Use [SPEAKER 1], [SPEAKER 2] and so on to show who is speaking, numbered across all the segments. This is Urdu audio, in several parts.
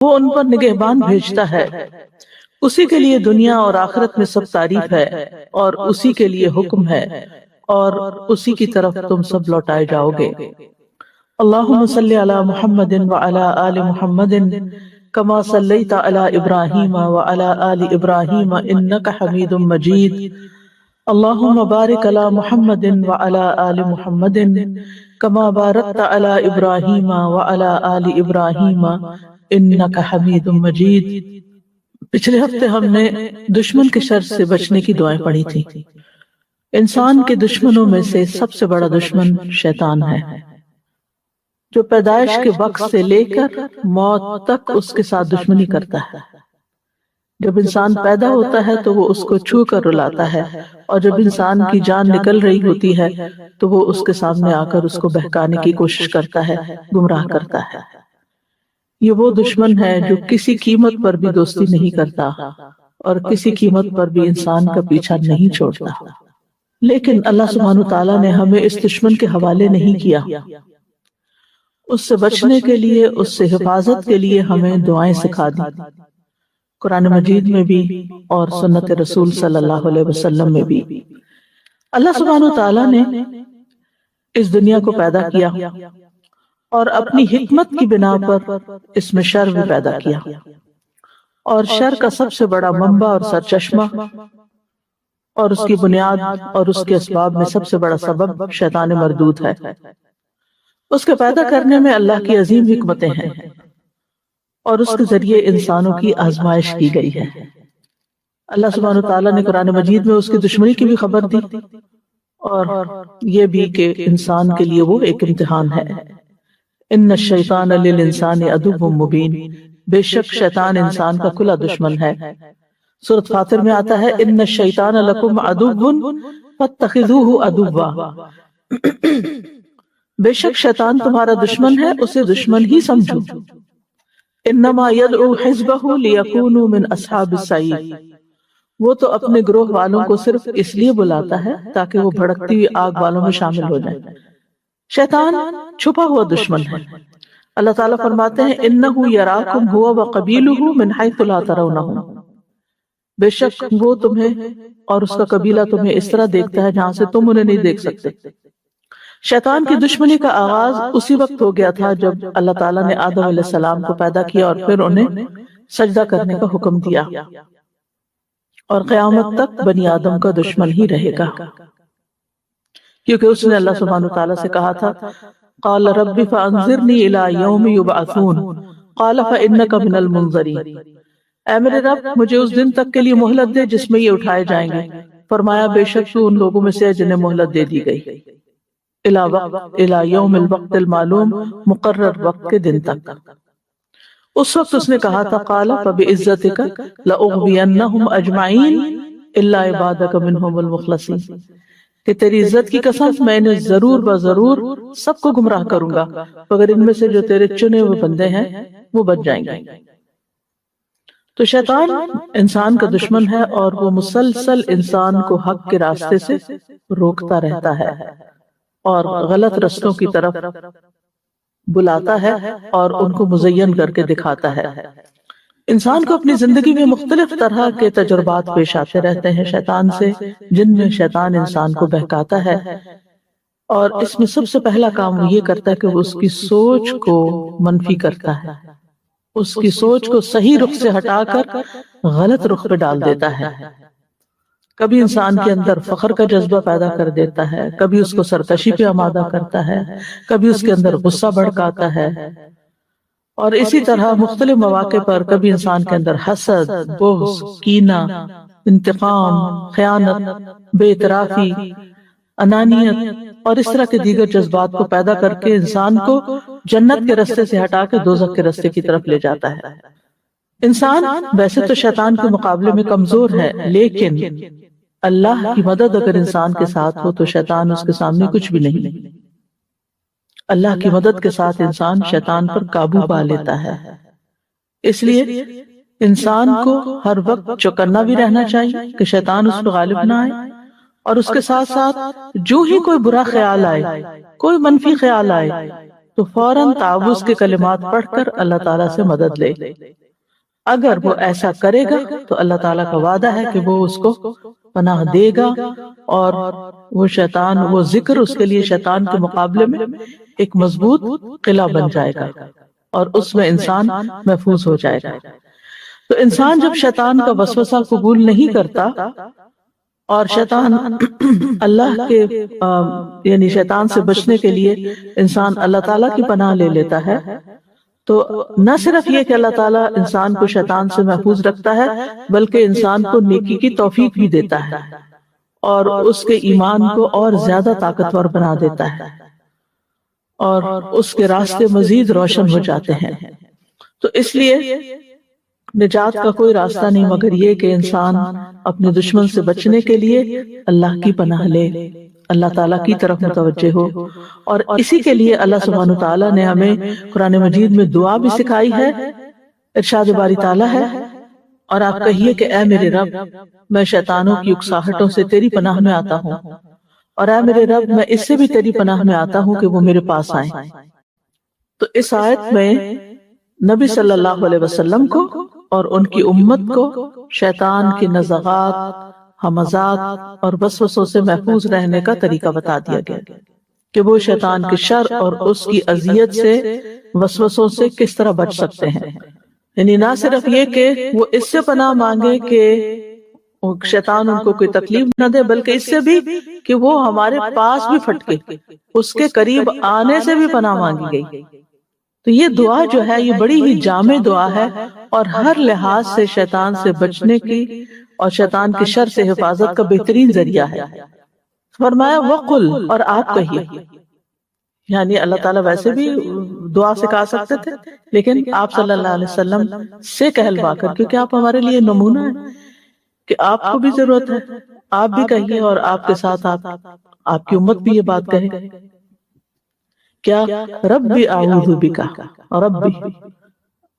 [SPEAKER 1] وہ ان پر نگہبان بھیجتا ہے، اسی کے لیے دنیا اور آخرت میں سب تعریف ہے، اور اسی کے لیے حکم ہے، اور اسی کی طرف تم سب لوٹائے جاؤ گے۔ اللہم صلی علی محمد وعلی آل محمد کما صلیت علی ابراہیم وعلی آل ابراہیم انک حمید مجید۔ اللہم بارک علی محمد وعلی آل محمد کما بارکت علی ابراہیم وعلی آل ابراہیم انک حمید مجید۔ پچھلے ہفتے ہم نے دشمن کے شر سے بچنے کی دعائیں پڑھی تھی۔ انسان کے دشمنوں میں سے سب سے بڑا دشمن شیطان ہے، جو پیدائش کے وقت سے لے کر موت تک اس کے ساتھ دشمنی کرتا ہے۔ جب انسان پیدا ہوتا ہے تو وہ اس کو چھو کر رلاتا ہے، اور جب انسان کی جان نکل رہی ہوتی ہے تو وہ اس کے سامنے آ کر اس کو بہکانے کی کوشش کرتا ہے، گمراہ کرتا ہے۔ یہ وہ دشمن ہے جو کسی قیمت پر بھی دوستی نہیں کرتا اور کسی قیمت پر بھی انسان کا پیچھا نہیں چھوڑتا۔ لیکن اللہ سبحانہ تعالیٰ نے ہمیں اس دشمن کے حوالے نہیں کیا۔ اس سے بچنے کے لیے، اس سے حفاظت کے لیے ہمیں دعائیں سکھا دی، قرآن مجید میں بھی اور سنت رسول صلی اللہ علیہ وسلم میں بھی۔ اللہ سبحانہ تعالیٰ نے اس دنیا کو پیدا کیا اور اپنی حکمت کی بنا پر اس میں شر بھی پیدا کیا، اور شر کا سب سے بڑا منبع اور سرچشمہ اور اس کی بنیاد اور اس کے اسباب میں سب سے بڑا سبب شیطان مردود ہے۔ اس کے پیدا کرنے میں اللہ کی عظیم حکمتیں ہیں، اور اس کے ذریعے انسانوں کی آزمائش کی گئی ہے۔ اللہ سبحانہ تعالیٰ نے قرآن مجید میں اس کی دشمنی کی بھی خبر دی، اور یہ بھی کہ انسان کے لیے وہ ایک امتحان ہے۔ ان الشیطان للانسان عدو مبین، بے شک شیطان انسان کا کھلا دشمن ہے۔ سورۃ فاطر میں آتا ہے ان الشیطان لکم عدو فاتخذوہ عدوا، بے شک شیطان تمہارا دشمن ہے، اسے دشمن ہی سمجھو۔ انما یدعو حزبہ لیکونوا من اصحاب السعیر، وہ تو اپنے گروہ والوں کو صرف اس لیے بلاتا ہے تاکہ وہ بھڑکتی ہوئی آگ والوں میں شامل ہو جائیں۔ شیطان چھپا ہوا دشمن ہے۔ اللہ تعالیٰ فرماتے ہیں انہ یراکم ہوا وقبیلہ من حیث لا ترونہم، بے شک وہ تمہیں اور اس کا قبیلہ تمہیں اس طرح دیکھتا ہے جہاں سے تم انہیں نہیں دیکھ سکتے۔ شیطان کی دشمنی کا آغاز اسی وقت ہو گیا تھا جب اللہ تعالیٰ نے آدم علیہ السلام کو پیدا کیا اور پھر انہیں سجدہ کرنے کا حکم دیا، اور قیامت تک بنی آدم کا دشمن ہی رہے گا، کیونکہ اس نے اللہ سبحانہ تعالیٰ سے کہا تھا قال رب فانظرنی الی یوم یبعثون قال فانک من المنظرین، اے میرے رب مجھے اس دن تک کے لیے مہلت دے جس میں یہ اٹھائے جائیں گے۔ فرمایا بے شک تو ان لوگوں میں سے ہے جنہیں مہلت دے دی گئی، الی یوم الوقت المعلوم، مقرر وقت کے دن تک۔ اس وقت اس نے کہا تھا قال فبعزتک لاغوینہم اجمعین الا عبادک منہم المخلصین، کہ تیری عزت کی قسم میں نے ضرور بضرور سب کو گمراہ کروں گا مگر ان میں سے جو تیرے چنے ہوئے بندے ہیں وہ بچ جائیں گے۔ تو شیطان انسان کا دشمن ہے، اور وہ مسلسل انسان کو حق کے راستے سے روکتا رہتا ہے اور غلط رستوں کی طرف بلاتا ہے اور ان کو مزین کر کے دکھاتا ہے۔ انسان کو اپنی زندگی میں مختلف طرح کے تجربات پیش آتے رہتے ہیں شیطان سے، جن میں شیطان انسان کو بہکاتا ہے، اور اس میں سب سے پہلا کام وہ یہ کرتا ہے کہ وہ اس کی سوچ کو منفی کرتا ہے، اس کی سوچ کو صحیح رخ سے ہٹا کر غلط رخ پہ ڈال دیتا ہے۔ کبھی انسان کے اندر فخر کا جذبہ پیدا کر دیتا ہے، کبھی اس کو سرکشی پہ آمادہ کرتا ہے، کبھی اس کے اندر غصہ بھڑکاتا ہے، اور اسی طرح مختلف مواقع پر کبھی انسان کے اندر حسد، بغض، کینہ، انتقام، خیانت، بے اعترافی، انانیت اور اس طرح کے دیگر جذبات کو پیدا کر کے انسان کو جنت کے راستے سے ہٹا کے دوزخ کے راستے کی طرف لے جاتا ہے۔ انسان ویسے تو شیطان کے مقابلے میں کمزور ہے، لیکن اللہ کی مدد اگر انسان کے ساتھ ہو تو شیطان اس کے سامنے کچھ بھی نہیں۔ اللہ کی مدد کے ساتھ انسان شیطان پر قابو پا لیتا ہے۔ اس لیے انسان کو ہر وقت چوکنا بھی رہنا چاہیے کہ شیطان اس پر غالب نہ آئے، اور اس کے ساتھ ساتھ جو ہی کوئی برا خیال آئے، کوئی منفی خیال آئے، تو فوراً تعوذ کے کلمات پڑھ کر اللہ تعالیٰ سے مدد لے. اگر وہ ایسا کرے گا تو اللہ تعالیٰ کا وعدہ ہے کہ وہ اس کو پناہ دے گا، اور وہ شیطان، وہ ذکر اس کے لیے شیطان کے مقابلے میں ایک مضبوط قلعہ بن جائے گا، اور اس میں انسان محفوظ ہو جائے گا. تو انسان جب شیطان کا وسوسہ قبول نہیں کرتا اور شیطان اللہ کے یعنی شیطان سے بچنے کے لیے انسان اللہ تعالیٰ کی پناہ لے لیتا ہے، تو نہ صرف یہ کہ اللہ تعالیٰ انسان کو شیطان سے محفوظ رکھتا ہے، بلکہ انسان کو نیکی کی توفیق بھی دیتا ہے اور اس کے ایمان کو اور زیادہ طاقتور بنا دیتا ہے اور اس کے راستے مزید روشن ہو جاتے ہیں. تو اس لیے نجات کا کوئی راستہ نہیں مگر یہ کہ انسان اپنے دشمن سے بچنے کے لیے اللہ کی پناہ لے، اللہ تعالیٰ کی طرف متوجہ ہو. اور اسی کے لیے اللہ سبحانہ تعالیٰ نے ہمیں قرآن مجید میں دعا بھی سکھائی ہے. ارشاد باری تعالیٰ ہے، اور آپ کہیے کہ اے میرے رب، میں شیطانوں کی اکساہٹوں سے تیری پناہ میں آتا ہوں، اور اے میرے رب، میں اس سے بھی تیری پناہ میں آتا ہوں کہ وہ میرے پاس آئیں. تو اس آیت میں نبی صلی اللہ علیہ وسلم کو اور ان کی امت کو شیطان کی نزغات، ہمزات اور وسوسوں سے محفوظ رہنے کا طریقہ بتا دیا گیا کہ وہ شیطان کے شر اور اس کی اذیت سے، وسوسوں سے کس طرح بچ سکتے ہیں. یعنی نہ صرف یہ کہ وہ اس سے پناہ مانگے کہ شیطان ان کو کوئی تکلیف نہ دے، بلکہ اس سے بھی کہ وہ ہمارے پاس بھی پھٹکے، اس کے قریب آنے سے بھی پناہ مانگی گئی. تو یہ دعا جو ہے یہ بڑی ہی جامع دعا ہے اور ہر لحاظ سے شیطان سے بچنے کی اور شیطان کے شر سے حفاظت کا بہترین ذریعہ ہے. فرمایا وَقُلْ، اور آپ کہیے. یعنی اللہ تعالیٰ ویسے بھی دعا سکھا سکتے تھے، لیکن آپ صلی اللہ علیہ وسلم سے کہلوا کر، کیونکہ آپ ہمارے لیے نمونہ ہیں کہ آپ کو بھی ضرورت ہے، آپ بھی کہیے اور آپ کے ساتھ آپ کی امت بھی یہ بات کہے. کیا؟ ربی اعوذ بک. ربی،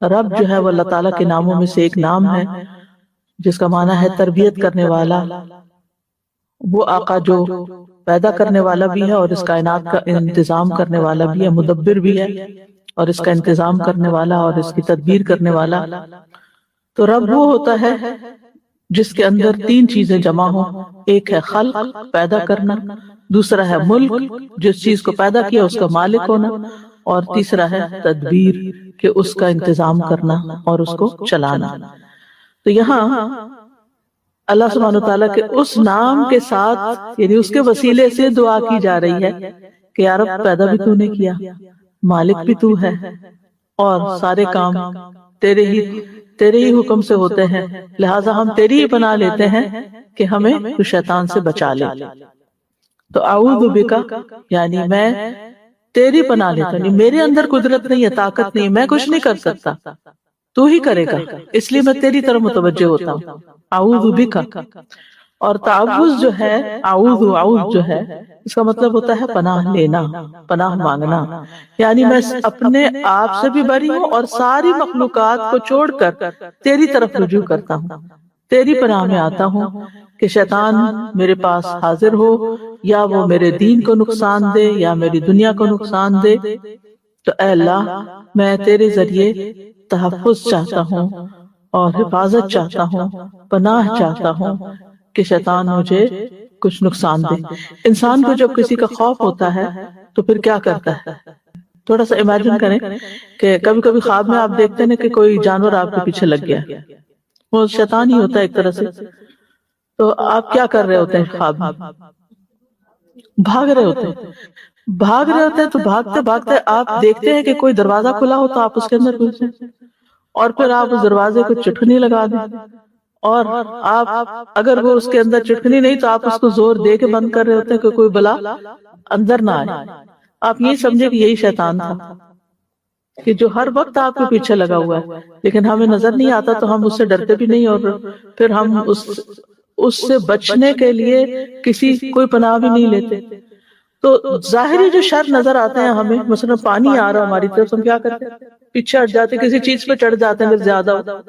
[SPEAKER 1] رب جو ہے وہ اللہ تعالیٰ کے ناموں میں سے ایک نام ہے جس کا معنی ہے تربیت کرنے والا. وہ آقا جو پیدا کرنے والا بھی ہے اور اس کائنات کا انتظام کرنے والا بھی ہے، مدبر بھی ہے اور اس کا انتظام کرنے والا اور اس کی تدبیر کرنے والا. تو رب وہ ہوتا ہے جس کے اندر تین چیزیں جمع ہوں. ایک ہے خلق، پیدا کرنا، دوسرا ہے ملک، جس چیز کو پیدا کیا اس کا مالک ہونا، اور تیسرا ہے تدبیر، کہ اس کا انتظام کرنا اور اس کو چلانا. تو یہاں اللہ سبحانہ وتعالیٰ کے اس نام کے ساتھ یعنی اس کے وسیلے سے دعا کی جا رہی ہے کہ یا رب، پیدا بھی تو نے کیا، مالک بھی تو ہے، اور سارے کام تیرے ہی حکم سے ہوتے ہیں، لہٰذا ہم تیری ہی پناہ لیتے ہیں کہ ہمیں تو شیطان سے بچا لے. تو اعوذ بک یعنی میں تیری پناہ لیتا ہوں، میرے اندر قدرت نہیں ہے، طاقت نہیں ہے، میں کچھ نہیں کر سکتا، تو ہی کرے گا، اس لیے میں تیری طرف متوجہ ہوتا ہوں. اعوذ بک. اور تعوذ جو ہے، اعوذ جو ہے اس کا مطلب ہوتا ہے پناہ لینا، پناہ مانگنا. یعنی میں اپنے آپ سے بھی بری ہوں اور ساری مخلوقات کو چھوڑ کر تیری طرف رجوع کرتا ہوں، تیری پناہ میں آتا ہوں کہ شیطان میرے پاس حاضر ہو، یا وہ میرے دین کو نقصان دے یا میری دنیا کو نقصان دے. تو اے اللہ، میں تیرے ذریعے تحفظ چاہتا ہوں اور حفاظت چاہتا ہوں، پناہ چاہتا ہوں کہ شیطان مجھے کچھ نقصان دے. انسان کو جب کسی کا خوف ہوتا ہے تو پھر کیا کرتا ہے؟ تھوڑا سا امیجن کریں کہ کبھی کبھی خواب میں آپ دیکھتے ہیں کہ کوئی جانور آپ کے پیچھے لگ گیا، وہ شیطان ہی ہوتا ہے ایک طرح سے. تو آپ کیا کر رہے ہوتے ہیں خواب میں؟ بھاگ رہے ہوتے ہیں. تو بھاگتے بھاگتے آپ دیکھتے ہیں کہ کوئی دروازہ کھلا ہو تو آپ اس کے اندر گھس جائیں، اور پھر آپ اس دروازے کو چٹکنی لگا دیں، اور آپ اگر وہ اس کے اندر چٹکنی نہیں تو آپ اس کو زور دے کے بند کر رہے ہوتے ہیں کہ کوئی بلا اندر نہ آئے. آپ یہ سمجھے کہ یہی شیطان تھا کہ جو ہر وقت آپ کے پیچھے لگا ہوا ہے، لیکن ہمیں نظر نہیں آتا تو ہم اس سے ڈرتے بھی نہیں، اور پھر ہم اس سے بچنے کے لیے کوئی پناہ بھی نہیں لیتے. تو ظاہری جو شر نظر آتے ہیں ہمیں، مثلا پانی آ رہا ہماری طرف، ہم کیا کرتے ہیں؟ پیچھے ہٹ جاتے، کسی چیز پہ چڑھ جاتے ہیں اگر زیادہ ہو.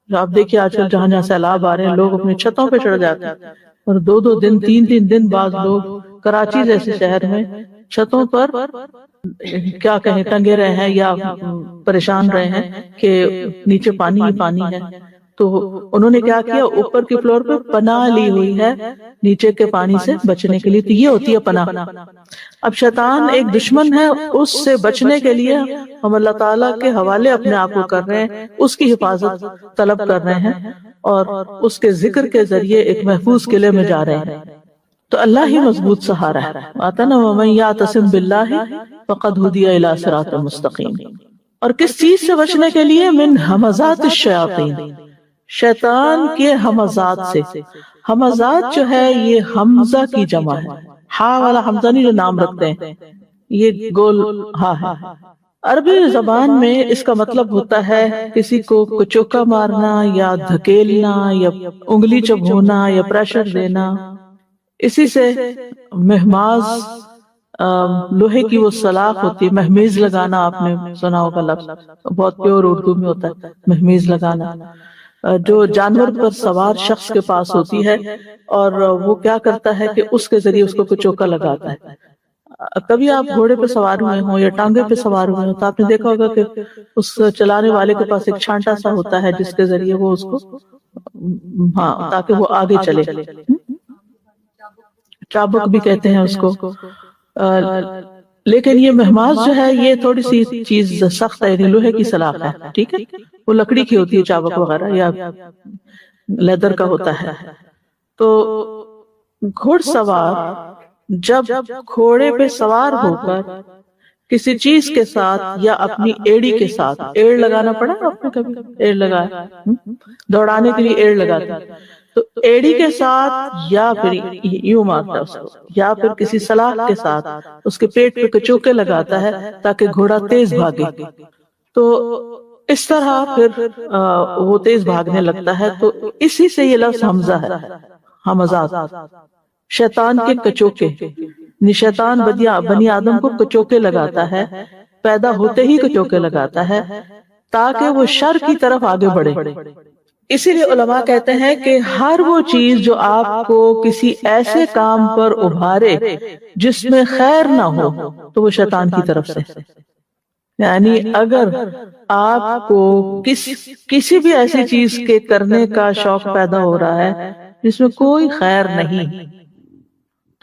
[SPEAKER 1] آپ دیکھیے آج کل جہاں سیلاب آ رہے ہیں، لوگ اپنی چھتوں پہ چڑھ جاتے ہیں، اور 2 دن 3 دن بعد لوگ کراچی جیسے شہر میں چھتوں پر کیا کہیں ٹنگے رہے ہیں یا پریشان رہے ہیں کہ نیچے پانی ہی پانی ہے، تو انہوں نے کیا کیا، اوپر کی فلور پہ پناہ لی ہوئی ہے نیچے کے پانی سے بچنے کے لیے، تو یہ ہوتی ہے پناہ۔ اب شیطان ایک دشمن ہے، اس سے بچنے کے لیے ہم اللہ تعالیٰ کے حوالے اپنے آپ کو کر رہے ہیں، اس کی حفاظت طلب کر رہے ہیں اور اس کے ذکر کے ذریعے ایک محفوظ قلعے میں جا رہے ہیں۔ تو اللہ ہی مضبوط سہارا ہے، آتا نا وَمَن يَعْتَصِم بِاللَّهِ فَقَدْ هُدِيَ إِلَىٰ صِرَاطٍ مُسْتَقِيمٍ۔ اور کس چیز سے بچنے کے لیے؟ من ہمزات الشیاطین، شیطان کے ہمزات سے۔ ہمزات جو ہے یہ حمزہ کی جمع ہے، ہا والا حمزہ نہیں جو نام رکھتے ہیں، یہ گول ہا ہے۔ عربی زبان میں اس کا مطلب ہوتا ہے کسی کو کچوکا مارنا یا دھکیلنا یا انگلی چبھونا یا پریشر دینا۔ اسی سے مہماز، لوہے کی وہ سلاخ ہوتی ہے، مہمیز لگانا، آپ نے سنا ہوگا لفظ، بہت پیور اردو میں ہوتا ہے مہمیز لگانا، جو جانور پر سوار شخص کے پاس ہوتی ہے اور وہ کیا کرتا ہے کہ اس کے ذریعے اس کو کچوکا لگاتا ہے۔ کبھی آپ گھوڑے پہ سوار ہوئے ہوں یا ٹانگے پہ سوار ہوئے ہوں تو آپ نے دیکھا ہوگا کہ اس چلانے والے کے پاس ایک چھانٹا سا ہوتا ہے جس کے ذریعے وہ اس کو، ہاں، تاکہ وہ آگے چلے، چابک بھی کہتے ہیں اس کو۔ لیکن یہ مہماز جو ہے یہ تھوڑی سی چیز سخت ہے، لوہے کی سلاخ ہے، ٹھیک ہے، وہ لکڑی کی ہوتی ہے چابک وغیرہ یا لیدر کا ہوتا ہے۔ تو گھوڑ سوار جب گھوڑے پہ سوار ہو کر کسی چیز کے ساتھ یا اپنی ایڑی کے ساتھ، ایڑ لگانا پڑا آپ نے کبھی؟ ایڑ لگایا، دوڑانے کے لیے ایڑ لگاتے ہیں، تو ایڑی کے ساتھ یا پھر یوں مارتا ہے اس کو، یا پھر کسی سلاخ کے ساتھ اس کے پیٹ پہ کچوکے لگاتا ہے تاکہ گھوڑا تیز بھاگے۔ تو اس طرح پھر وہ تیز بھاگنے لگتا ہے، تو اسی سے یہ لفظ حمزہ ہے، حمزات، شیطان کے کچوکے۔ شیطان بنی آدم کو کچوکے لگاتا ہے، پیدا ہوتے ہی کچوکے لگاتا ہے تاکہ وہ شر کی طرف آگے بڑھے۔ اسی لیے علماء کہتے ہیں کہ ہر وہ چیز جو آپ کو کسی ایسے کام پر ابھارے جس میں خیر نہ ہو تو وہ شیطان کی طرف سے۔ یعنی اگر آپ کو کسی بھی ایسی چیز کے کرنے کا شوق پیدا ہو رہا ہے جس میں کوئی خیر نہیں،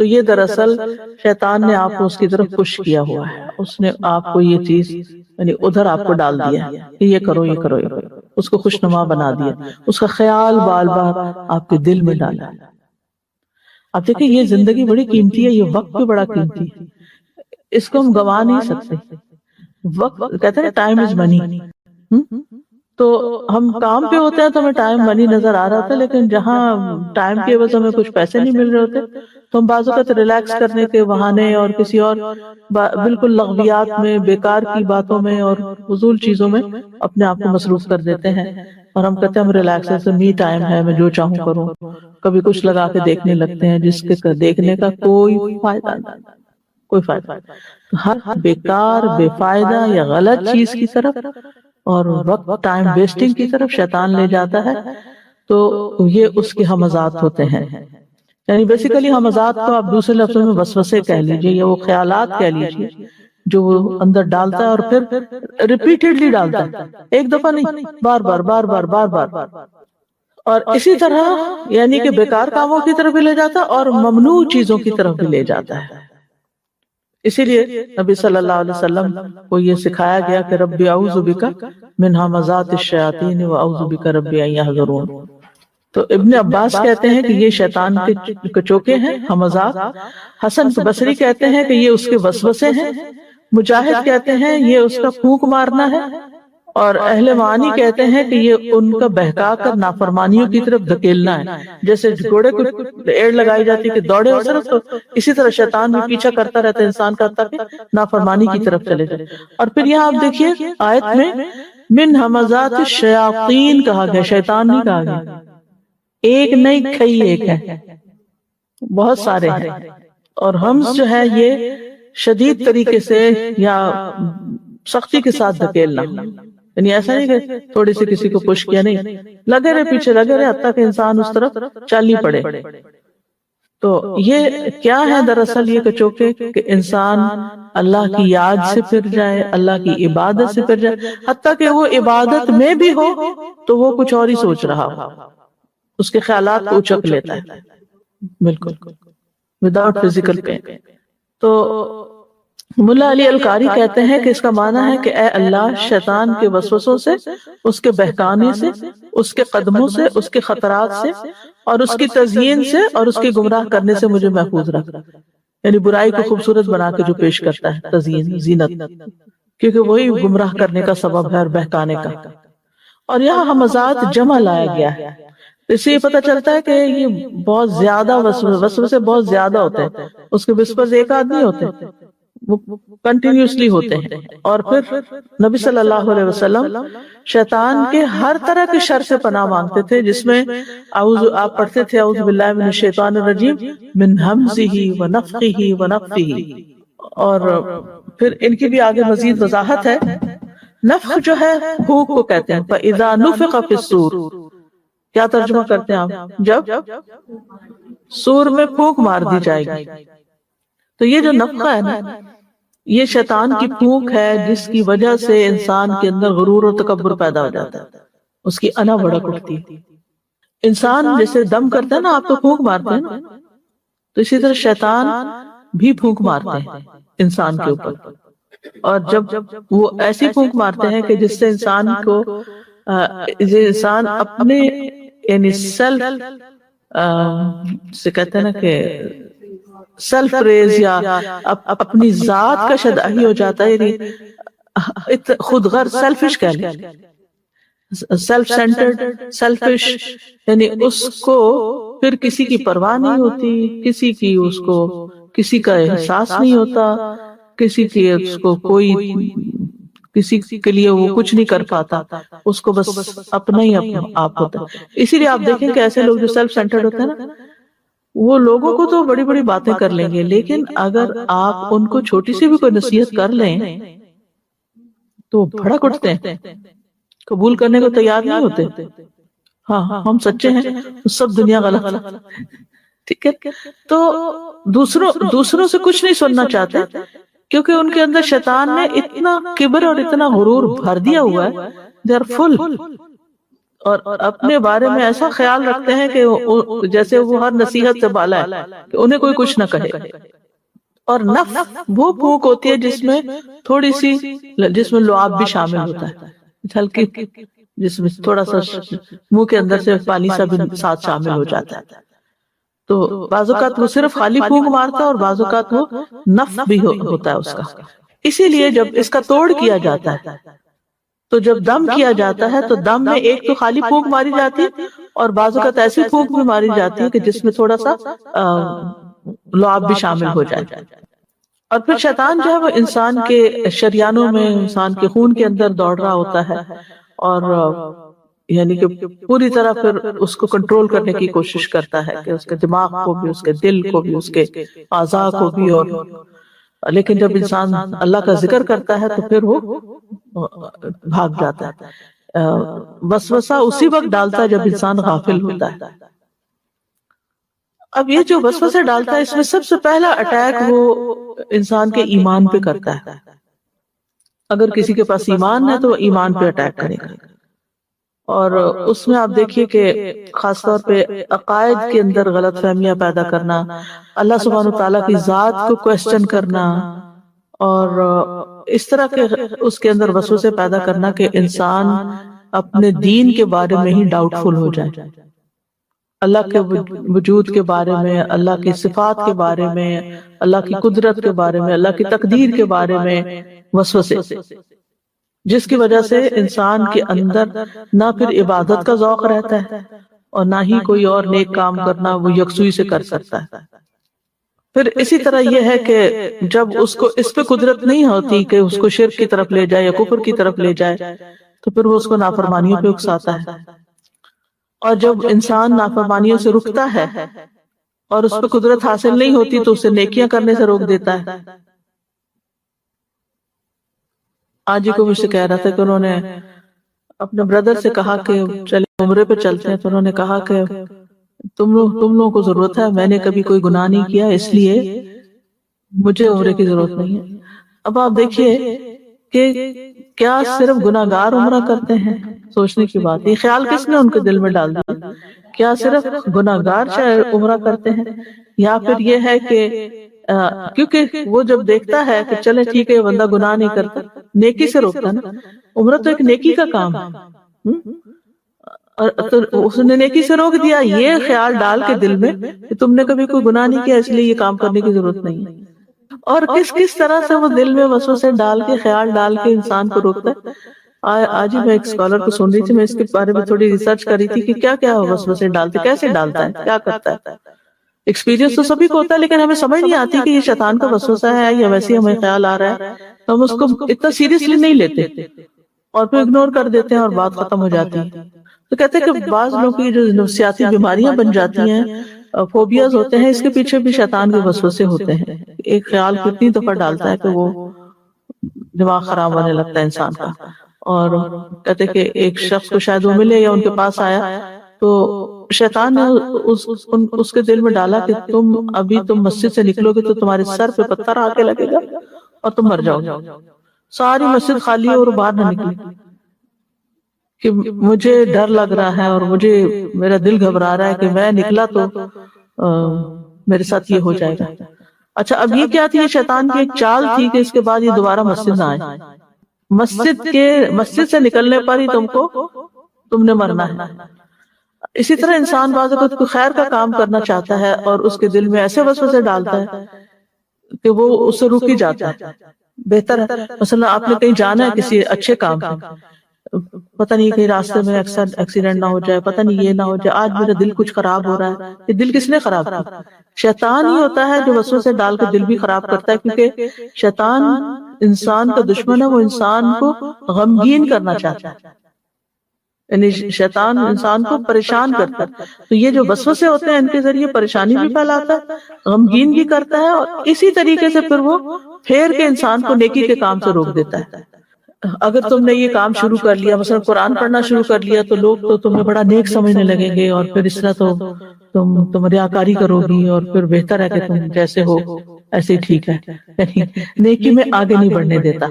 [SPEAKER 1] تو یہ دراصل شیطان نے آپ کو اس کی طرف پش کیا ہوا ہے، اس نے آپ کو یہ چیز یعنی ادھر آپ کو ڈال دیا ہے کہ یہ کرو یہ کرو یہ کرو، اس کو خوشنما بنا دیا، اس کا خیال بار بار آپ کے دل میں ڈالا۔ اب دیکھیں یہ زندگی بڑی قیمتی ہے، یہ وقت بھی بڑا قیمتی ہے، اس کو ہم گنوا نہیں سکتے۔ وقت کہتے ہیں ٹائم از منی، تو ہم کام پہ ہوتے ہیں تو ہمیں ٹائم منی نظر آ رہا ہوتا ہے، لیکن جہاں ٹائم کی عوض ہمیں کچھ پیسے نہیں مل رہے ہوتے تو ہم بعض اوقات ریلیکس کرنے کے بہانے اور کسی اور بالکل لغویات میں، بیکار کی باتوں میں اور فضول چیزوں میں اپنے آپ کو مصروف کر دیتے ہیں، اور ہم کہتے ہیں ہم ریلیکس ہے، می ٹائم ہے، میں جو چاہوں کروں۔ کبھی کچھ لگا کے دیکھنے لگتے ہیں جس کے دیکھنے کا کوئی فائدہ نہیں، کوئی فائدہ نہیں۔ ہر بیکار، بے فائدہ یا غلط چیز کی طرف اور وقت ٹائم ویسٹنگ کی طرف شیطان لے جاتا ہے، تو یہ اس کے ہمزات ہوتے ہیں۔ یعنی بیسیکلی ہمزات کو آپ دوسرے لفظوں میں وسوسے کہہ لیجئے یا وہ خیالات کہہ لیجئے جو وہ اندر ڈالتا ہے اور پھر ریپیٹڈلی ڈالتا ہے، ایک دفعہ نہیں، بار بار بار بار بار بار۔ اور اسی طرح یعنی کہ بیکار کاموں کی طرف بھی لے جاتا ہے اور ممنوع چیزوں کی طرف بھی لے جاتا ہے۔ اسی لیے نبی صلی اللہ علیہ وسلم کو یہ سکھایا گیا کہ رب اعوذ بک من ہمزات الشیاطین واعوذ بک رب ان یحضرون۔ تو ابن عباس کہتے ہیں کہ یہ شیطان کے کچوکے ہیں، ہمزات۔ حسن بصری کہتے ہیں کہ یہ اس کے وسوسے ہیں۔ مجاہد کہتے ہیں یہ اس کا پھونک مارنا ہے، اور اہل معانی کہتے ہیں کہ یہ ان کا بہکا کر نافرمانیوں کی طرف دھکیلنا ہے۔ جیسے گھوڑے کو ایڑ لگائی جاتی کہ دوڑے ہو صرف، تو اسی طرح شیطان بھی پیچھا کرتا رہتا ہے انسان کا تاکہ نافرمانی کی طرف چلے جائے۔ اور پھر یہاں آپ دیکھیے آیت میں من ہمزات الشیاطین کہا گیا، شیطان نہیں کہا گیا۔ ایک نہیں کئی ایک ہے، بہت سارے ہیں، اور حمز جو ہے یہ شدید طریقے سے یا سختی کے ساتھ دھکیلنا، یعنی ایسا نہیں کہ تھوڑی سی کسی کو پش کیا، نہیں، لگے رہے پیچھے لگے رہے حتیٰ کہ انسان اس طرف چل ہی پڑے۔ تو یہ کیا ہے دراصل یہ کچوکے کہ انسان اللہ کی یاد سے پھر جائے، اللہ کی عبادت سے پھر جائے، حتیٰ کہ وہ عبادت میں بھی ہو تو وہ کچھ اور ہی سوچ رہا ہو، اس کے خیالات کو اچک لیتا ہے بالکل وداؤٹ فزیکل پین۔ تو ملا علی القاری کہتے ہیں کہ اس کا معنی ہے کہ اے اللہ، شیطان کے وسوسوں سے، اس کے بہکانے سے، اس کے قدموں سے، اس کے خطرات سے اور اس کی تزیین سے اور اس کے گمراہ کرنے سے مجھے محفوظ رکھ، یعنی برائی کو خوبصورت بنا کے جو پیش کرتا ہے، تزیین، زینت، کیونکہ وہی گمراہ کرنے کا سبب ہے اور بہکانے کا۔ اور یہاں حمزات جمع لایا گیا ہے، اس سے یہ پتہ چلتا ہے کہ یہ بہت زیادہ وسوسے بہت زیادہ ہوتے ہیں، اس کے وسپرز ایک آدمی ہوتے ہیں، وہ کنٹینیوسلی ہوتے ہیں۔ اور پھر نبی صلی اللہ علیہ وسلم شیطان کے ہر طرح کے شر سے پناہ مانگتے تھے، جس میں آپ پڑھتے تھے اعوذ باللہ من الشیطان الرجیم من ہمزہ ونفخہ ونفثہ، اور پھر ان کی بھی آگے مزید وضاحت ہے۔ نفخ جو ہے پھونک کو کہتے ہیں، فَإِذَا نُفِخَ فِي الصُّورِ، کیا ترجمہ کرتے ہیں آپ؟ جب سور میں پھونک مار دی جائے گی۔ تو یہ جو نفخہ ہے نا، یہ شیطان کی پھونک ہے جس کی وجہ سے انسان کے اندر غرور و تکبر پیدا ہو جاتا ہے، اس کی انا بڑک اٹھتی ہے۔ انسان جیسے دم کرتا ہے نا، آپ تو پھونک مارتے ہیں نا، تو اسی طرح شیطان بھی پھونک مارتے ہیں انسان کے اوپر، اور جب وہ ایسی پھونک مارتے ہیں کہ جس سے انسان کو انسان اپنے یعنی سیلف سے کہتے ہیں نا کہ سیلف پریز یا اپنی ذات کا شدائی ہو جاتا ہے، یعنی خود غرض، سیلفش کہہ لیں، سیلف سینٹرڈ، سیلفش، یعنی اس کو پھر کسی کی پرواہ نہیں ہوتی، کسی کی اس کو کسی کا احساس نہیں ہوتا، کسی کی اس کو کوئی کسی کے لیے وہ کچھ نہیں کر پاتا، اس کو بس اپنا ہی اپنا آپ ہوتا ہے۔ اسی لیے آپ دیکھیں کہ ایسے لوگ جو سیلف سینٹرڈ ہوتے ہیں نا، وہ لوگوں کو تو بڑی بڑی باتیں کر لیں گے، لیکن اگر آپ ان کو چھوٹی سی بھی کوئی نصیحت کر لیں تو بھڑک اٹھتے ہیں، قبول کرنے کو تیار نہیں ہوتے۔ ہاں ہم سچے ہیں، سب دنیا غلط ہے، ٹھیک ہے۔ تو دوسروں سے کچھ نہیں سننا چاہتے، کیونکہ ان کے اندر شیطان نے اتنا کبر اور اتنا غرور بھر دیا ہوا ہے، دے آر فل، اور اپنے بارے میں ایسا خیال رکھتے ہیں کہ جیسے وہ ہر نصیحت سے بالا ہے، کہ انہیں کوئی کچھ نہ کہے۔ اور نفخ وہ پھونک ہوتی ہے جس میں تھوڑی سی، جس میں لعاب بھی شامل ہوتا ہے، ہلکی، جس میں تھوڑا سا منہ کے اندر سے پانی سا بھی ساتھ شامل ہو جاتا ہے۔ تو بعض اوقات وہ صرف خالی پھونک مارتا ہے اور بعض اوقات وہ نفخ بھی ہوتا ہے اس کا۔ اسی لیے جب اس کا توڑ کیا جاتا ہے، تو جب دم کیا جاتا ہے تو دم میں ایک تو خالی پھونک ماری جاتی ہے، اور بعض اوقات ایسی پھونک بھی ماری جاتی ہے کہ جس میں تھوڑا سا لعاب بھی شامل ہو جائے۔ اور پھر شیطان جو ہے وہ انسان کے شریانوں میں، انسان کے خون کے اندر دوڑ رہا ہوتا ہے، اور یعنی کہ پوری طرح پھر اس کو کنٹرول کرنے کی کوشش کرتا ہے، کہ اس کے دماغ کو بھی، اس کے دل کو بھی، اس کے اعضاء کو بھی۔ اور لیکن جب انسان اللہ کا ذکر کرتا ہے تو پھر وہ بھاگ جاتا ہے۔ وسوسہ اسی وقت ڈالتا ہے جب انسان غافل ہوتا ہے۔ اب یہ جو وسوسہ ڈالتا ہے، اس میں سب سے پہلا اٹیک وہ انسان کے ایمان پہ کرتا ہے۔ اگر کسی کے پاس ایمان ہے تو وہ ایمان پہ اٹیک کرے گا، اور اس میں آپ دیکھیے کہ خاص طور پہ عقائد کے اندر غلط فہمیاں پیدا کرنا، اللہ سبحانہ وتعالیٰ کی ذات کو کوسچن کرنا، اور اس طرح کے اس کے اندر وسوسے پیدا کرنا کہ انسان اپنے دین کے بارے میں ہی ڈاؤٹ فل ہو جائے، اللہ کے وجود کے بارے میں، اللہ کی صفات کے بارے میں، اللہ کی قدرت کے بارے میں، اللہ کی تقدیر کے بارے میں وسوسے، جس کی وجہ سے انسان کے اندر نہ پھر عبادت کا ذوق رہتا ہے، اور نہ ہی کوئی اور نیک کام کرنا وہ یکسوئی سے کر سکتا ہے۔ پھر اسی طرح یہ ہے کہ جب اس کو اس پہ قدرت نہیں ہوتی کہ اس کو شرک کی طرف لے جائے یا کفر کی طرف لے جائے، تو پھر وہ اس کو نافرمانیوں پہ اکساتا ہے۔ اور جب انسان نافرمانیوں سے رکتا ہے اور اس پہ قدرت حاصل نہیں ہوتی تو اسے نیکیاں کرنے سے روک دیتا ہے۔ آج ہی کو مجھ سے کہہ رہا تھا کہ انہوں نے اپنے بردر سے کہا کہ چلے عمرے پہ چلتے ہیں، تو انہوں نے کہا کہ تم لوگوں کو ضرورت ہے، میں نے کبھی کوئی گناہ نہیں کیا اس لیے مجھے عمرے کی ضرورت نہیں ہے۔ اب آپ دیکھیے کہ کیا صرف گناہگار عمرہ کرتے ہیں؟ سوچنے کی بات، یہ خیال کس نے ان کے دل میں ڈال دیا؟ کیا صرف گناہگار عمرہ کرتے ہیں، یا پھر یہ ہے کہ کیونکہ وہ جب دیکھتا ہے کہ چلے ٹھیک ہے یہ بندہ گناہ نہیں کرتا، نیکی سے روکتا نا، عمرہ تو ایک نیکی کا کام ہے، اور تو اس نے نیکی سے روک دیا، یہ خیال ڈال کے دل میں کہ تم نے کبھی کوئی گناہ نہیں کیا اس لیے یہ کام کرنے کی ضرورت نہیں ہے۔ اور کس طرح سے وہ دل میں وسوسے ڈال کے، خیال ڈال کے انسان کو روکتا ہے۔ آج ہی میں ایک اسکالر کو سن رہی تھی، میں اس کے بارے میں تھوڑی ریسرچ کر رہی تھی کہ کیا کیا وسوسے ڈالتے، کیسے ڈالتا ہے، کیا کرتا ہے۔ ایکسپیرینس تو سبھی کو ہوتا ہے، لیکن ہمیں سمجھ نہیں آتی کہ یہ شیطان کا وسوسہ ہے یا ویسے ہی ہمیں خیال آ رہا ہے، تو ہم اس کو اتنا سیریسلی نہیں لیتے اور پھر اگنور کر دیتے ہیں اور بات ختم ہو جاتی ہے۔ تو کہتے ہیں کہ بعض لوگوں کی جو نفسیاتی بیماریاں بن جاتی ہیں، فوبیاز ہوتے ہیں، اس کے پیچھے بھی شیطان کے وسوسے ہوتے ہیں۔ ایک خیال کتنی دفعہ ڈالتا ہے کہ وہ دماغ خراب ہونے لگتا ہے انسان کا۔ اور کہتے ہیں کہ ایک شخص کو شاید وہ ملے یا ان کے پاس آیا تو شیطان نے اس کے دل میں ڈالا کہ تم مسجد سے نکلو گے تو تمہارے سر پہ پتھر آ کے لگے گا اور تم مر جاؤ گے۔ ساری مسجد خالی اور باہر نہ نکلی کہ مجھے ڈر لگ رہا ہے اور میرا دل گھبرا رہا ہے کہ میں نکلا تو میرے ساتھ یہ ہو جائے گا۔ اچھا، اب یہ کیا تھی؟ یہ شیطان کی ایک چال تھی کہ اس کے بعد یہ دوبارہ مسجد نہ آئے۔ مسجد سے نکلنے پر ہی تم نے مرنا ہے۔ اسی طرح انسان بعض اوقات کوئی خیر کا کام کرنا چاہتا ہے اور اس کے دل میں ایسے وسوسے ڈالتا ہے کہ وہ اس سے رک ہی جاتا ہے۔ بہتر ہے مثلا آپ نے کہیں جانا ہے کسی اچھے کام پہ، پتہ نہیں کہیں راستے میں ایکسیڈنٹ نہ ہو جائے، پتہ نہیں یہ نہ ہو جائے، آج میرا دل کچھ خراب ہو رہا ہے۔ یہ دل کس نے خراب کیا؟ شیطان ہی ہوتا ہے جو وسوسے ڈال کے دل بھی خراب کرتا ہے، کیونکہ شیطان انسان کا دشمن ہے، وہ انسان کو غمگین کرنا چاہتا ہے، یعنی شیطان انسان کو پریشان کرتا ہے۔ تو یہ جو وسوسے ہوتے ہیں ان کے ذریعے پریشانی بھی پھیلاتا ہے، غمگین بھی کرتا ہے، اور اسی طریقے سے پھر وہ پھیر کے انسان کو نیکی کے کام سے روک دیتا ہے۔ اگر تم نے یہ کام شروع کر لیا، مثلا قرآن پڑھنا شروع کر لیا، تو لوگ تو تمہیں بڑا نیک سمجھنے لگیں گے، اور پھر اس طرح تو تم ریاکاری کرو گی، اور پھر بہتر ہے کہ تم جیسے ہو ایسے ہی ٹھیک ہے، یعنی نیکی میں آگے نہیں بڑھنے دیتا۔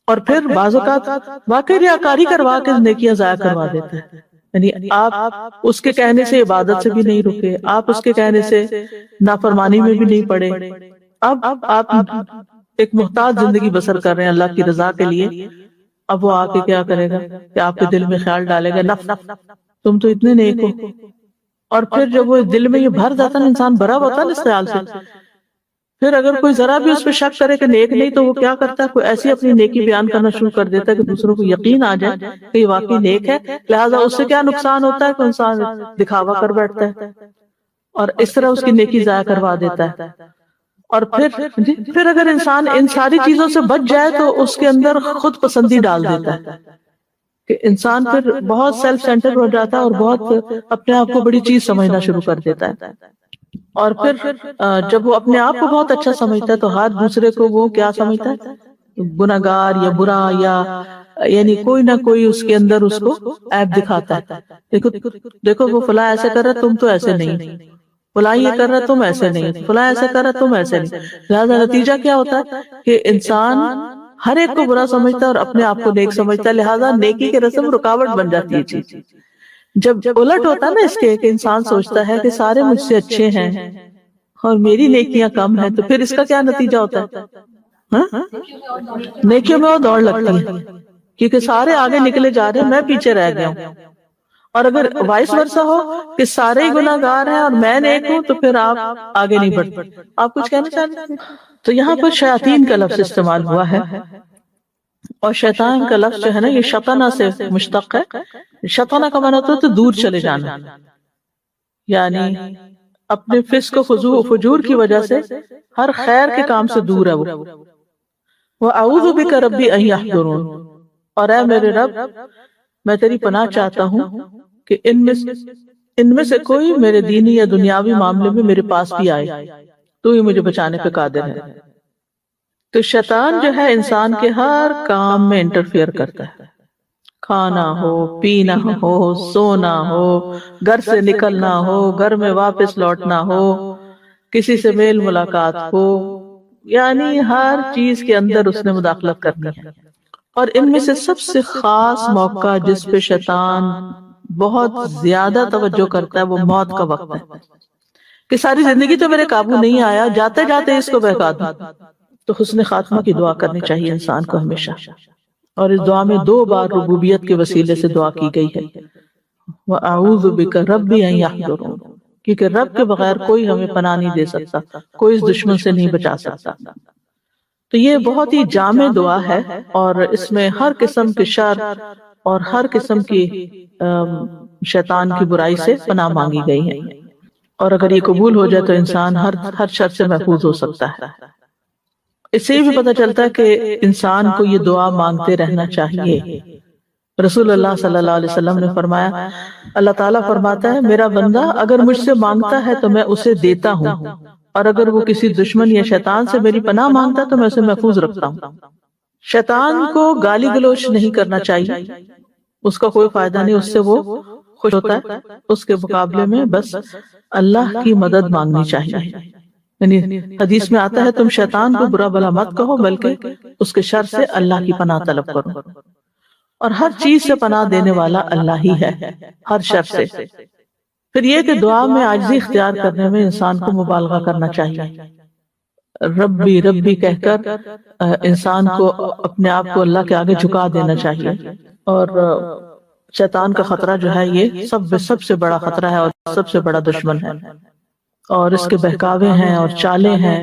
[SPEAKER 1] اور پھر بعض اوقات واقعی ریاکاری کروا کے نیکیاں ضائع کروا دیتا ہے، یعنی آپ اس کے کہنے سے عبادت سے بھی نہیں رکے، آپ اس کے کہنے سے نافرمانی میں بھی نہیں پڑے، اب آپ ایک محتاج زندگی بسر کر رہے ہیں اللہ کی رضا کے لیے۔ اب وہ آ کے کیا کرے گا کہ آپ کے دل میں خیال ڈالے گا، نف تم تو اتنے نیک ہو۔ اور پھر جب وہ دل میں یہ بھر جاتا ہے، انسان بھرا ہوتا ہے اس خیال سے، پھر اگر کوئی ذرا بھی اس پہ شک کرے کہ نیک نہیں، تو وہ کیا کرتا ہے، کوئی ایسی اپنی نیکی بیان کرنا شروع کر دیتا ہے کہ دوسروں کو یقین آ جائے کہ یہ واقعی نیک ہے۔ لہٰذا اس سے کیا نقصان ہوتا ہے کہ انسان دکھاوا کر بیٹھتا ہے اور اس طرح اس کی نیکی ضائع کروا دیتا ہے۔ اور پھر اگر انسان ان ساری چیزوں سے بچ جائے تو اس کے اندر خود پسندی ڈال دیتا ہے کہ انسان پھر بہت سیلف سینٹر ہو جاتا ہے اور بہت اپنے آپ کو بڑی چیز سمجھنا شروع کر دیتا ہے۔ اور پھر جب وہ اپنے آپ کو بہت اچھا سمجھتا ہے تو ہر دوسرے کو وہ کیا سمجھتا ہے، گناہگار یا برا، یا یعنی کوئی نہ کوئی اس کے اندر اس کو عیب دکھاتا ہے۔ دیکھو وہ فلاں ایسے کر رہا تم تو ایسے نہیں، فلاں یہ کر رہا تم ایسے نہیں، فلاں ایسے کر رہا تم ایسے نہیں۔ لہذا نتیجہ کیا ہوتا ہے کہ انسان ہر ایک کو برا سمجھتا ہے اور اپنے آپ کو نیک سمجھتا ہے، لہذا نیکی کے رسم رکاوٹ بن جاتی ہے چیز۔ جب الٹ ہوتا ہے نا اس کے، کہ انسان سوچتا ہے کہ سارے مجھ سے اچھے ہیں اور میری نیکیاں کم ہیں، تو پھر اس کا کیا نتیجہ ہوتا ہے؟ نیکیوں میں وہ دوڑ لگتی ہے کیونکہ سارے آگے نکلے جا رہے ہیں، میں پیچھے رہ گیا ہوں۔ اور اگر وائس ورسا ہو کہ سارے ہی گناہ گار ہیں اور میں نیک ہوں، تو پھر آپ آگے نہیں بڑھتے۔ آپ کچھ کہنا چاہتے ہیں؟ تو یہاں پر شیاطین کا لفظ استعمال ہوا ہے، اور شیطان کا لفظ جو ہے نا یہ شطنہ سے مشتق ہے۔ شطنہ کا معنی ہوتا ہے تو دور چلے جانا، یعنی اپنے فسق و فجور کی وجہ سے ہر خیر کے کام سے دور ہے وہ۔ وَأَعُوذُ بِكَ رَبِّ أَن يَحْضُرُونِ، اور اے میرے رب میں تیری پناہ چاہتا ہوں کہ ان میں سے کوئی میرے دینی یا دنیاوی معاملے میں میرے پاس بھی آئے، تو ہی مجھے بچانے پہ قادر ہے۔ تو شیطان جو ہے انسان کے ہر کام میں انٹرفیئر کرتا ہے، کھانا ہو، پینا ہو، سونا ہو، گھر سے نکلنا ہو، گھر میں واپس لوٹنا ہو، کسی سے میل ملاقات ہو، یعنی ہر چیز کے اندر اس نے مداخلت کرنی ہے۔ اور ان میں سے سب سے خاص موقع جس پہ شیطان بہت زیادہ توجہ کرتا ہے وہ موت کا وقت ہے، کہ ساری زندگی تو میرے قابو نہیں آیا، جاتے جاتے اس کو بہکا دوں۔ تو حسن خاتمہ کی دعا کرنی چاہیے انسان کو ہمیشہ، اور اس دعا میں 2 بار ربوبیت کے وسیلے سے دعا کی گئی ہے، وَأَعُوذُ بِكَ رَبِّ أَن يَحْضُرُونِ، کیونکہ رب کے بغیر کوئی ہمیں پناہ نہیں دے سکتا، کوئی اس دشمن سے نہیں بچا سکتا۔ تو یہ بہت ہی جامع دعا ہے، اور اس میں ہر قسم کے شر اور ہر قسم کی شیطان کی برائی سے پناہ مانگی گئی ہے، اور اگر یہ قبول ہو جائے تو انسان ہر شر سے محفوظ ہو سکتا ہے۔ اس سے بھی پتہ چلتا ہے کہ انسان کو یہ دعا مانگتے رہنا چاہیے۔ رسول اللہ صلی اللہ علیہ وسلم نے فرمایا، اللہ تعالیٰ فرماتا ہے میرا بندہ اگر مجھ سے مانگتا ہے تو میں اسے دیتا ہوں، اور اگر وہ کسی دشمن یا شیطان سے میری پناہ مانگتا تو میں اسے محفوظ رکھتا ہوں۔ شیطان کو گالی گلوچ نہیں کرنا چاہیے، اس کا کوئی فائدہ نہیں، اس سے وہ خوش ہوتا ہے۔ اس کے مقابلے میں بس اللہ کی مدد مانگنی چاہیے۔ یعنی حدیث میں آتا ہے تم شیطان کو برا بھلا مت کہو، بلکہ اس کے شر سے اللہ کی پناہ طلب کرو، اور ہر چیز سے پناہ دینے والا اللہ ہی ہے، ہر شر سے۔ پھر یہ کہ دعا میں عاجزی اختیار کرنے میں انسان کو مبالغہ کرنا چاہیے، ربی ربی کہہ کر انسان کو اپنے آپ کو اللہ کے آگے جھکا دینا چاہیے۔ اور شیطان کا خطرہ جو ہے یہ سب سے بڑا خطرہ ہے اور سب سے بڑا دشمن ہے، اور اس کے بہکاوے ہیں اور چالیں ہیں،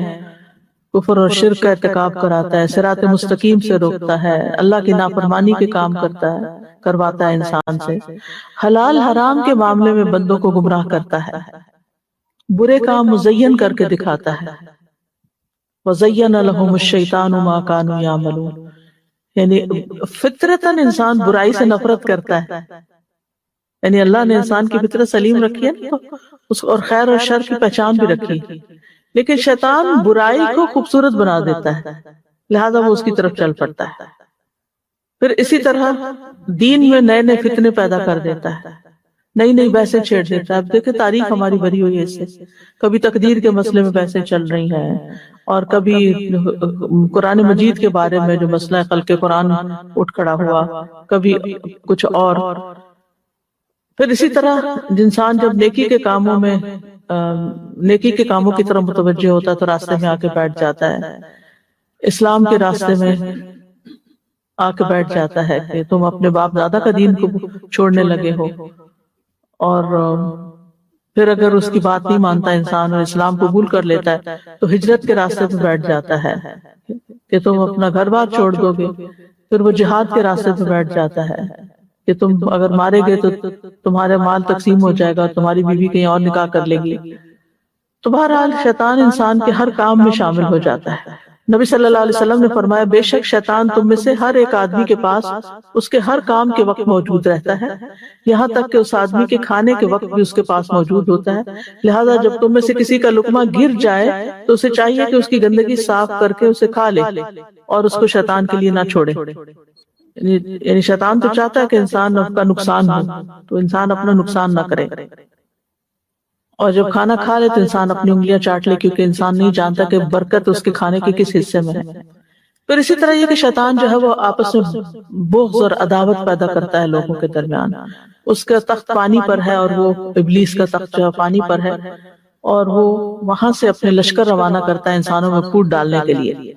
[SPEAKER 1] کفر اور شرک کا ارتکاب کراتا ہے، صراط مستقیم سے روکتا ہے، اللہ کی نافرمانی کے کام کرواتا ہے انسان سے، حلال حرام کے معاملے میں بندوں کو گمراہ کرتا ہے، برے کام مزین کر کے دکھاتا ہے، وَزَيَّنَ لَهُمُ الشَّيْطَانُ مَا كَانُوا يَعْمَلُونَ، یعنی فطرتاً انسان برائی سے نفرت کرتا ہے، یعنی اللہ نے انسان کی فطرت سلیم رکھی ہے اور خیر اور شر کی پہچان بھی رکھی، لیکن شیطان برائی کو خوبصورت بنا دیتا ہے، لہذا وہ اس کی طرف چل پڑتا ہے۔ پھر اسی طرح دین میں نئے نئے فتنے پیدا کر دیتا ہے، نئی نئی بحثیں چھیڑ دیتا ہے۔ اب دیکھیں تاریخ ہماری بھری ہوئی ہے اس سے، کبھی تقدیر کے مسئلے میں بحثیں چل رہی ہیں، اور کبھی قرآن مجید کے بارے میں جو مسئلہ خلق قرآن اٹھ کھڑا ہوا، کبھی کچھ اور۔ پھر اسی طرح انسان جب نیکی کے کاموں کی طرف متوجہ ہوتا ہے تو راستے میں آ کے بیٹھ جاتا ہے، اسلام کے راستے میں آ کے بیٹھ جاتا ہے کہ تم اپنے باپ دادا کا دین کو چھوڑنے لگے ہو، اور پھر اگر اس کی بات نہیں مانتا انسان اور اسلام قبول کر لیتا ہے تو ہجرت کے راستے پہ بیٹھ جاتا ہے کہ تم اپنا گھر بار چھوڑ دو گے، پھر وہ جہاد کے راستے پہ بیٹھ جاتا ہے کہ تم اگر مارے گئے تو تمہارا مال تقسیم ہو جائے گا، تمہاری بیوی کہیں اور نکاح کر لے گی۔ تو بہرحال شیطان انسان کے ہر کام میں شامل ہو جاتا ہے۔ نبی صلی اللہ علیہ وسلم نے فرمایا بے شک شیطان تم میں سے ہر ایک آدمی کے پاس اس کے ہر کام کے وقت موجود رہتا ہے، یہاں تک کہ اس آدمی کے کھانے کے وقت بھی اس کے پاس موجود ہوتا ہے، لہذا جب تم میں سے کسی کا لقمہ گر جائے تو اسے چاہیے کہ اس کی گندگی صاف کر کے اسے کھا لے اور اس کو شیطان کے لیے نہ چھوڑے۔ یعنی شیطان تو چاہتا ہے کہ انسان کا نقصان ہو، تو انسان اپنا نقصان نہ کرے، اور جب کھانا کھا لے تو انسان اپنی انگلیاں چاٹ لے، کیونکہ انسان نہیں جانتا کہ برکت اس کے کھانے کے کس حصے میں ہے۔ پھر اسی طرح یہ کہ شیطان جو ہے وہ آپس میں بغض اور عداوت پیدا کرتا ہے لوگوں کے درمیان۔ اس کا تخت پانی پر ہے، اور وہ ابلیس کا تخت جو پانی پر ہے، اور وہ وہاں سے اپنے لشکر روانہ کرتا ہے انسانوں میں پھوٹ ڈالنے کے لیے،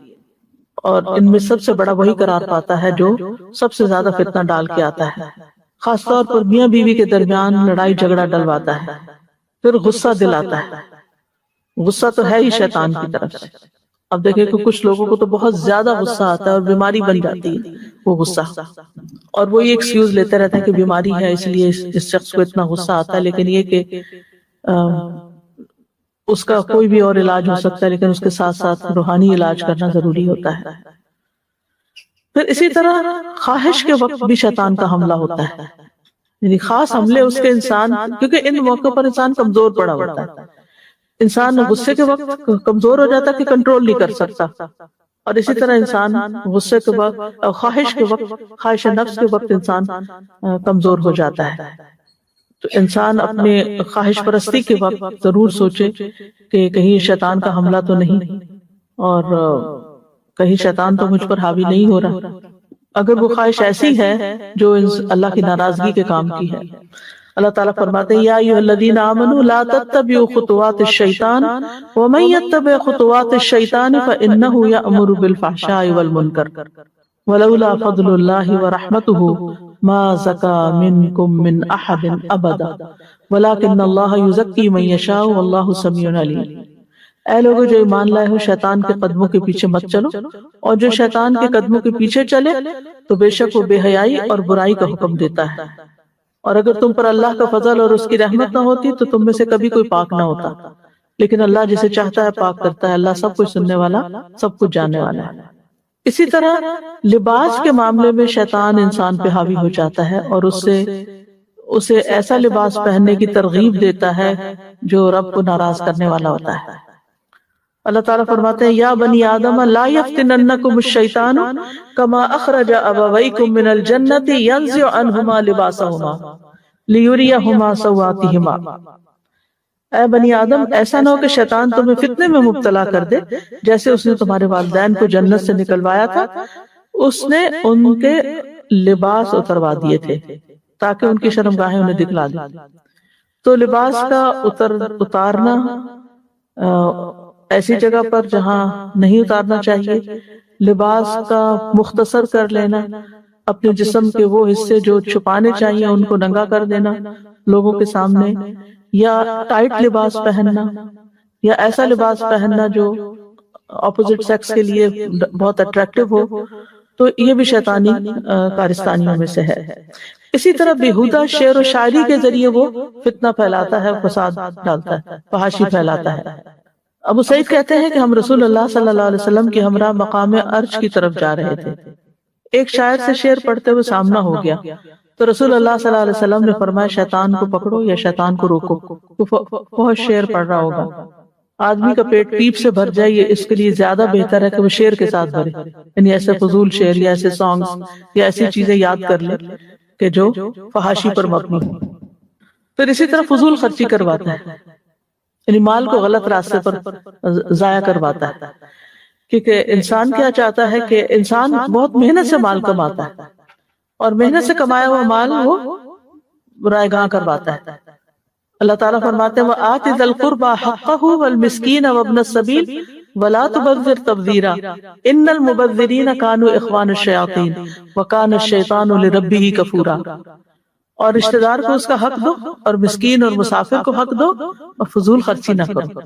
[SPEAKER 1] اور ان میں سب سے بڑا وہی قرار پاتا ہے جو سب سے زیادہ فتنہ ڈال کے آتا ہے، خاص طور پر میاں بیوی کے درمیان لڑائی جھگڑا ڈلواتا ہے، پھر غصہ دلاتا ہے۔ غصہ تو ہے ہی شیطان کی طرف سے۔ اب دیکھیں کہ کچھ لوگوں کو تو بہت زیادہ غصہ آتا ہے اور بیماری بن جاتی ہے وہ غصہ، اور وہ یہ ایکسکیوز لیتے رہتے ہیں کہ بیماری ہے اس لیے اس شخص کو اتنا غصہ آتا ہے، لیکن یہ کہ اس کا کوئی بھی اور علاج ہو سکتا ہے، لیکن اس کے ساتھ ساتھ روحانی علاج کرنا ضروری ہوتا ہے۔ پھر اسی طرح خواہش کے وقت بھی شیطان کا حملہ ہوتا ہے، یعنی خاص حملے اس کے انسان، کیونکہ ان موقعوں پر انسان کمزور پڑا ہوتا ہے، انسان غصے کے وقت کمزور ہو جاتا ہے کہ کنٹرول نہیں کر سکتا، اور اسی طرح انسان غصے کے وقت، خواہش کے وقت، خواہش نفس کے وقت انسان کمزور ہو جاتا ہے. تو انسان اپنے خواہش پرستی کے وقت ضرور سوچے کہ کہیں شیطان کا حملہ تو نہیں، اور کہیں شیطان تو مجھ پر حاوی نہیں ہو رہا. اگر وہ خواہش ایسی ہے جو اللہ کی ناراضگی کے کام کی ہے. اللہ تعالیٰ فرماتے ہیں یا ایھا الذین آمنوا لا تتبعوا خطوات الشیطان ومن یتبع خطوات الشیطان فإنہ یأمر بالفحشاء والمنکر ولولا فضل اللہ ورحمتہ ما زکا منکم من احد ابدا ولکن اللہ یزکی من یشاء واللہ سمیع علیم. اے لوگوں جو ایمان لائے ہو، شیطان کے قدموں کے پیچھے مت چلو، اور جو شیطان کے قدموں کے پیچھے چلے تو بے شک وہ بے حیائی اور برائی کا حکم دیتا ہے. اور اگر تم پر اللہ کا فضل اور اس کی رحمت نہ ہوتی تو تم میں سے کبھی کوئی پاک نہ ہوتا، لیکن اللہ جسے چاہتا ہے پاک کرتا ہے. اللہ سب کچھ سننے والا، سب کچھ جاننے والا ہے. اسی طرح لباس کے معاملے میں شیطان انسان پہ حاوی ہو جاتا ہے اور اسے ایسا لباس پہننے کی ترغیب دیتا ہے جو رب کو ناراض کرنے والا ہوتا ہے. اللہ تعالیٰ فرماتے ہیں یا بنی آدم لا یفتننکم الشیطان کما اخرج ابویکم من الجنۃ ینزع عنہما لباسہما لیریہما سوآتہما. اے بنی آدم، ایسا نہ ہو کہ شیطان تمہیں فتنے میں مبتلا کر دے جیسے اس نے تمہارے والدین کو جنت سے نکلوایا تھا. اس نے ان کے لباس اتروا دیے تھے تاکہ ان کی شرمگاہیں انہیں دکھلا دیں. تو لباس کا اتارنا ایسی جگہ پر جہاں نہیں اتارنا چاہیے، لباس کا مختصر کر لینا، اپنے جسم کے وہ حصے جو چھپانے چاہیے ان کو ننگا کر دینا لوگوں کے سامنے، یا ٹائٹ لباس پہننا، یا ایسا لباس پہننا جو اپوزٹ سیکس کے لیے بہت اٹریکٹیو ہو، تو یہ بھی شیطانی کارستانیوں میں سے ہے. اسی طرح بیہودہ شعر و شاعری کے ذریعے وہ فتنہ پھیلاتا ہے، فساد ڈالتا ہے، فحاشی پھیلاتا ہے. ابو سعید کہتے ہیں کہ ہم رسول اللہ صلی اللہ علیہ وسلم کے ہمراہ مقام ارج کی طرف جا رہے تھے. ایک شاعر سے شعر پڑھتے ہوئے سامنا ہو گیا تو رسول اللہ صلی اللہ علیہ وسلم نے فرمایا شیطان کو پکڑو یا شیطان کو روکو، بہت شعر پڑھ رہا ہوگا. آدمی کا پیٹ پیپ سے بھر جائے، یہ اس کے لیے زیادہ بہتر ہے کہ وہ شعر کے ساتھ بھرے، یعنی ایسے فضول شعر یا ایسے سانگز یا ایسی چیزیں یاد کر لے کہ جو فحاشی پر مبنی ہو. پھر اسی طرح فضول خرچی کرواتا ہے، یعنی مال کو غلط راستے پر ضائع کرواتا ہے. کیونکہ انسان کیا چاہتا ہے کہ انسان بہت محنت سے مال کماتا ہے اور محنت سے کمایا ہوا مال وہ رائے گاں کرواتا ہے. اللہ تعالیٰ فرماتے ہیں وَآتِ ذَا الْقُرْبَى حَقَّهُ وَالْمِسْكِينَ وَابْنَ السَّبِيلِ وَلَا تُبَذِّرْ تَبْذِيرًا إِنَّ الْمُبَذِّرِينَ كَانُوا إِخْوَانَ الشَّيَاطِينِ وَكَانَ الشَّيْطَانُ لِرَبِّهِ كَفُورًا. اور رشتہ دار کو اس کا حق دو، اور مسکین اور مسافر کو حق دو، اور فضول خرچی نہ کرو،